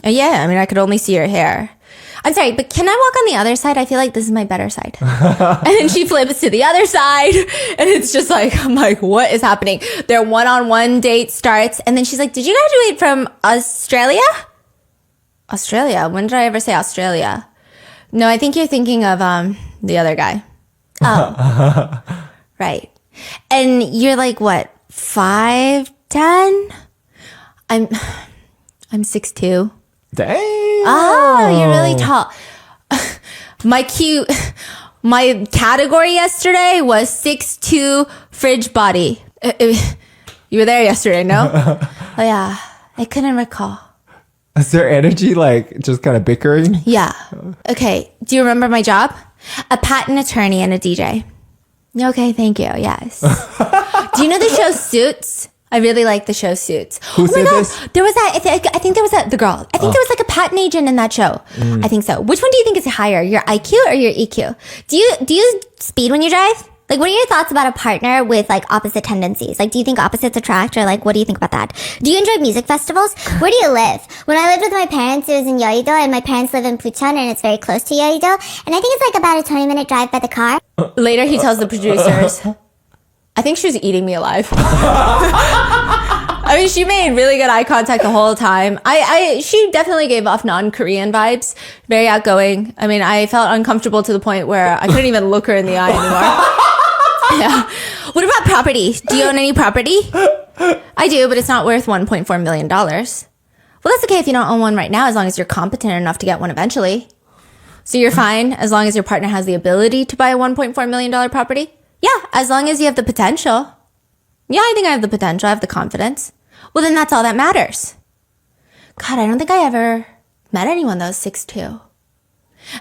Yeah, I mean, I could only see your hair. I'm sorry, but can I walk on the other side? I feel like this is my better side. And then she flips to the other side. And it's just like, I'm like, what is happening? Their one-on-one date starts. And then she's like, did you graduate from Australia? Australia? When did I ever say Australia? No, I think you're thinking of the other guy. Oh, right. And you're like, what, 5'10"? I'm 6'2". Damn. Oh, you're really tall. My category yesterday was 6'2" fridge body. You were there yesterday, no? Oh yeah, I couldn't recall. Is there energy like just kind of bickering? Yeah. Okay. Do you remember my job? A patent attorney and a DJ. Okay, thank you. Yes. Do you know the show Suits? I really like the show Suits. Who said this? There was that. I think there was the girl. I think there was like a patent agent in that show. I think so. Which one do you think is higher, your IQ or your EQ? Do you speed when you drive? Like, what are your thoughts about a partner with like opposite tendencies? Like, do you think opposites attract, or like, what do you think about that? Do you enjoy music festivals? Where do you live? When I lived with my parents, it was in Yeouido, and my parents live in Bucheon, and it's very close to Yeouido. And I think it's like about a 20-minute drive by the car. Later, he tells the producers, I think she was eating me alive. I mean, she made really good eye contact the whole time. She definitely gave off non-Korean vibes. Very outgoing. I mean, I felt uncomfortable to the point where I couldn't even look her in the eye anymore. Yeah. What about property? Do you own any property? I do, but it's not worth $1.4 million. Well, that's okay if you don't own one right now, as long as you're competent enough to get one eventually. So you're fine as long as your partner has the ability to buy a $1.4 million property? Yeah, as long as you have the potential. Yeah, I think I have the potential. I have the confidence. Well, then that's all that matters. God, I don't think I ever met anyone that was 6'2".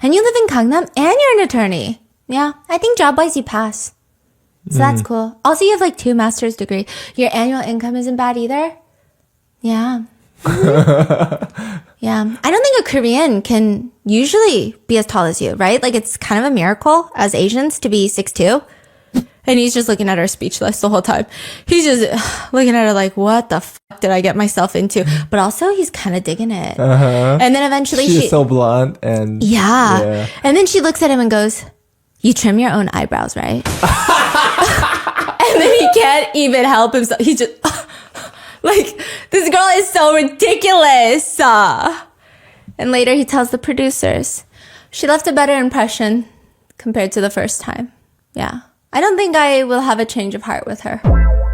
And you live in Gangnam and you're an attorney. Yeah, I think job-wise you pass. So that's cool. Also, you have like 2 master's degree. Your annual income isn't bad either. Yeah. Yeah. I don't think a Korean can usually be as tall as you, right? Like, it's kind of a miracle as Asians to be 6'2". And he's just looking at her speechless the whole time. He's just looking at her like, what the fuck did I get myself into? But also, he's kind of digging it. And then eventually She's so blunt and... Yeah. And then she looks at him and goes, you trim your own eyebrows, right? And then he can't even help himself. He just... like, this girl is so ridiculous. And later he tells the producers, she left a better impression compared to the first time. Yeah. I don't think I will have a change of heart with her.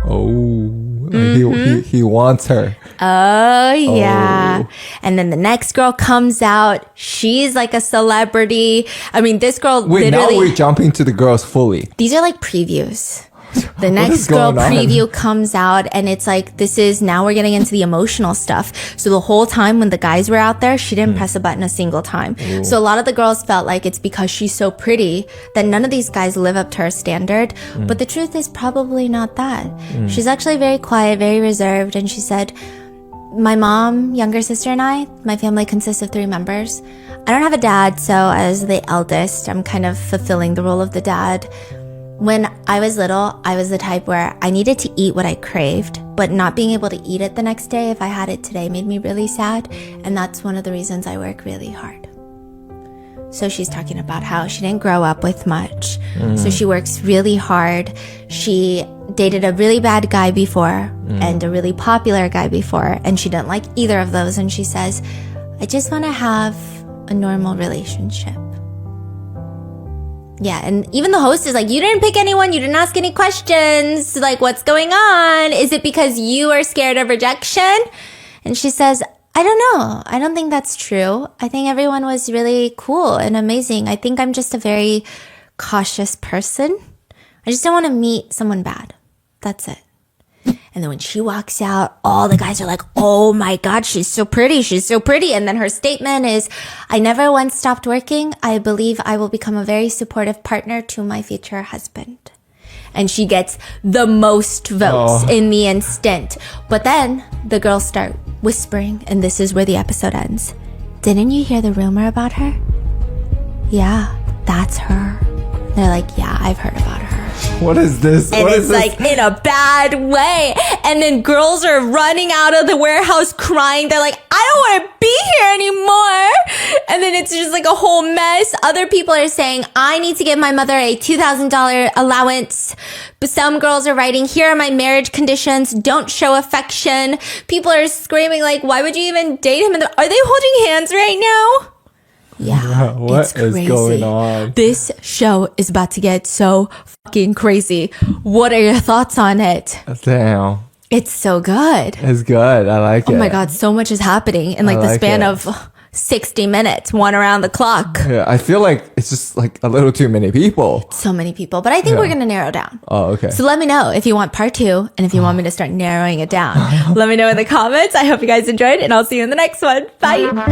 Oh, he wants her. Oh, yeah. Oh. And then the next girl comes out. She's like a celebrity. I mean, this girl literally... now we're jumping to the girls fully. These are like previews. The next girl preview comes out and it's like, now we're getting into the emotional stuff. So the whole time when the guys were out there, she didn't press a button a single time. Ooh. So a lot of the girls felt like it's because she's so pretty that none of these guys live up to her standard. But the truth is probably not that. She's actually very quiet, very reserved. And she said, my mom, younger sister, and my family consists of 3 members. I don't have a dad, so as the eldest, I'm kind of fulfilling the role of the dad. When I was little, I was the type where I needed to eat what I craved, but not being able to eat it the next day if I had it today made me really sad. And that's one of the reasons I work really hard. So she's talking about how she didn't grow up with much. So she works really hard. She dated a really bad guy before and a really popular guy before, and she didn't like either of those. And she says, I just want to have a normal relationship. Yeah, and even the host is like, you didn't pick anyone, you didn't ask any questions, like, what's going on? Is it because you are scared of rejection? And she says, I don't know. I don't think that's true. I think everyone was really cool and amazing. I think I'm just a very cautious person. I just don't want to meet someone bad. That's it. And then when she walks out, all the guys are like, oh my God, she's so pretty. She's so pretty. And then her statement is, I never once stopped working. I believe I will become a very supportive partner to my future husband. And she gets the most votes in the instant. But then the girls start whispering, and this is where the episode ends. Didn't you hear the rumor about her? Yeah, that's her. They're like, yeah, I've heard about her. What is this? And it's like in a bad way. And then girls are running out of the warehouse crying. They're like, I don't want to be here anymore. And then it's just like a whole mess. Other people are saying, I need to give my mother a $2,000 allowance. But some girls are writing, here are my marriage conditions. Don't show affection. People are screaming like, why would you even date him? Are they holding hands right now? Yeah, what is going on? This show is about to get so fucking crazy. What are your thoughts on it? Damn. It's so good. It's good. I like it. Oh my God, so much is happening in like the span of 60 minutes, one around the clock. Yeah, I feel like it's just like a little too many people. So many people, but I think we're going to narrow down. Oh, okay. So let me know if you want part 2 and if you want me to start narrowing it down. Let me know in the comments. I hope you guys enjoyed and I'll see you in the next one. Bye.